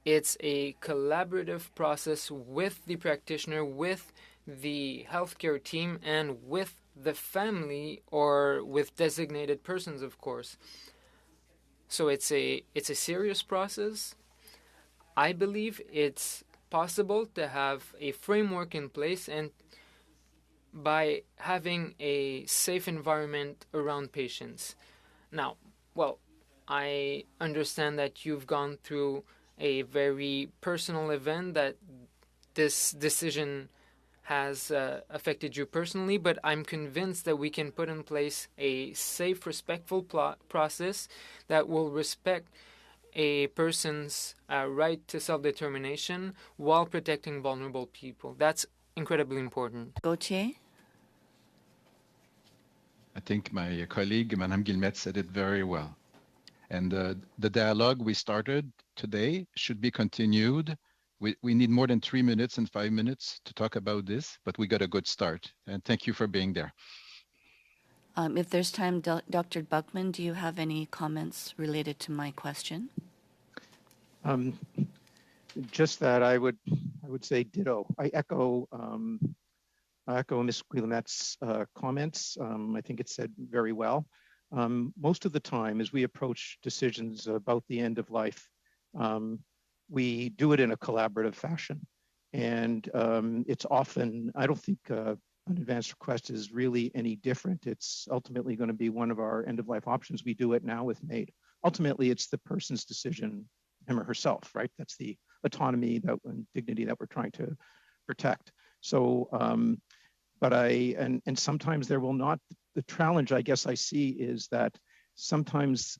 It's a collaborative process with the practitioner, with the healthcare team, and with the family or with designated persons, of course. So it's a serious process. I believe it's possible to have a framework in place and by having a safe environment around patients. Now, well, I understand that you've gone through a very personal event, that this decision has affected you personally, but I'm convinced that we can put in place a safe, respectful process that will respect a person's right to self-determination while protecting vulnerable people. That's incredibly important. Gauthier? I think my colleague, Madame Guillemette, said it very well. And the dialogue we started today should be continued. We need more than 3 minutes and 5 minutes to talk about this, but we got a good start. And thank you for being there. If there's time, Dr. Buckman, do you have any comments related to my question? Just that I would say ditto. I echo Ms. Guillemet's comments. I think it said very well. Most of the time, as we approach decisions about the end of life, we do it in a collaborative fashion. And it's often, I don't think an advance request is really any different. It's ultimately going to be one of our end of life options. We do it now with MAID. Ultimately, it's the person's decision, him or herself, right? That's the autonomy and dignity that we're trying to protect. So, and sometimes there will not, the challenge I guess I see is that sometimes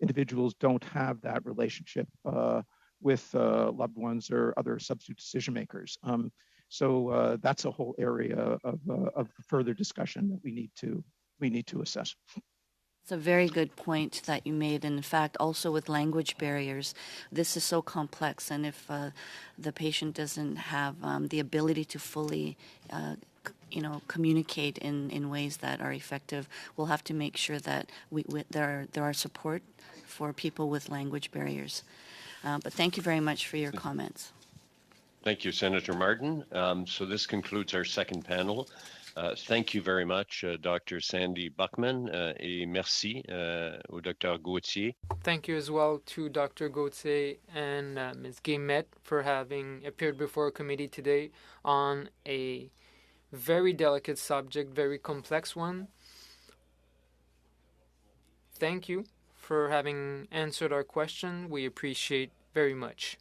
individuals don't have that relationship with loved ones or other substitute decision makers. So that's a whole area of further discussion that we need to assess. It's a very good point that you made. And in fact, also with language barriers, this is so complex. And if the patient doesn't have the ability to fully communicate in ways that are effective, we'll have to make sure that there are support for people with language barriers. But thank you very much for your comments. Thank you, Senator Martin. So this concludes our second panel. Thank you very much, Dr. Sandy Buckman, et merci au Dr. Gauthier. Thank you as well to Dr. Gauthier and Ms. Guillemette for having appeared before a committee today on a very delicate subject, very complex one. Thank you for having answered our question. We appreciate very much.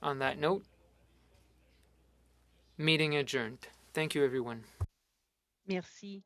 On that note, meeting adjourned. Thank you, everyone. Merci.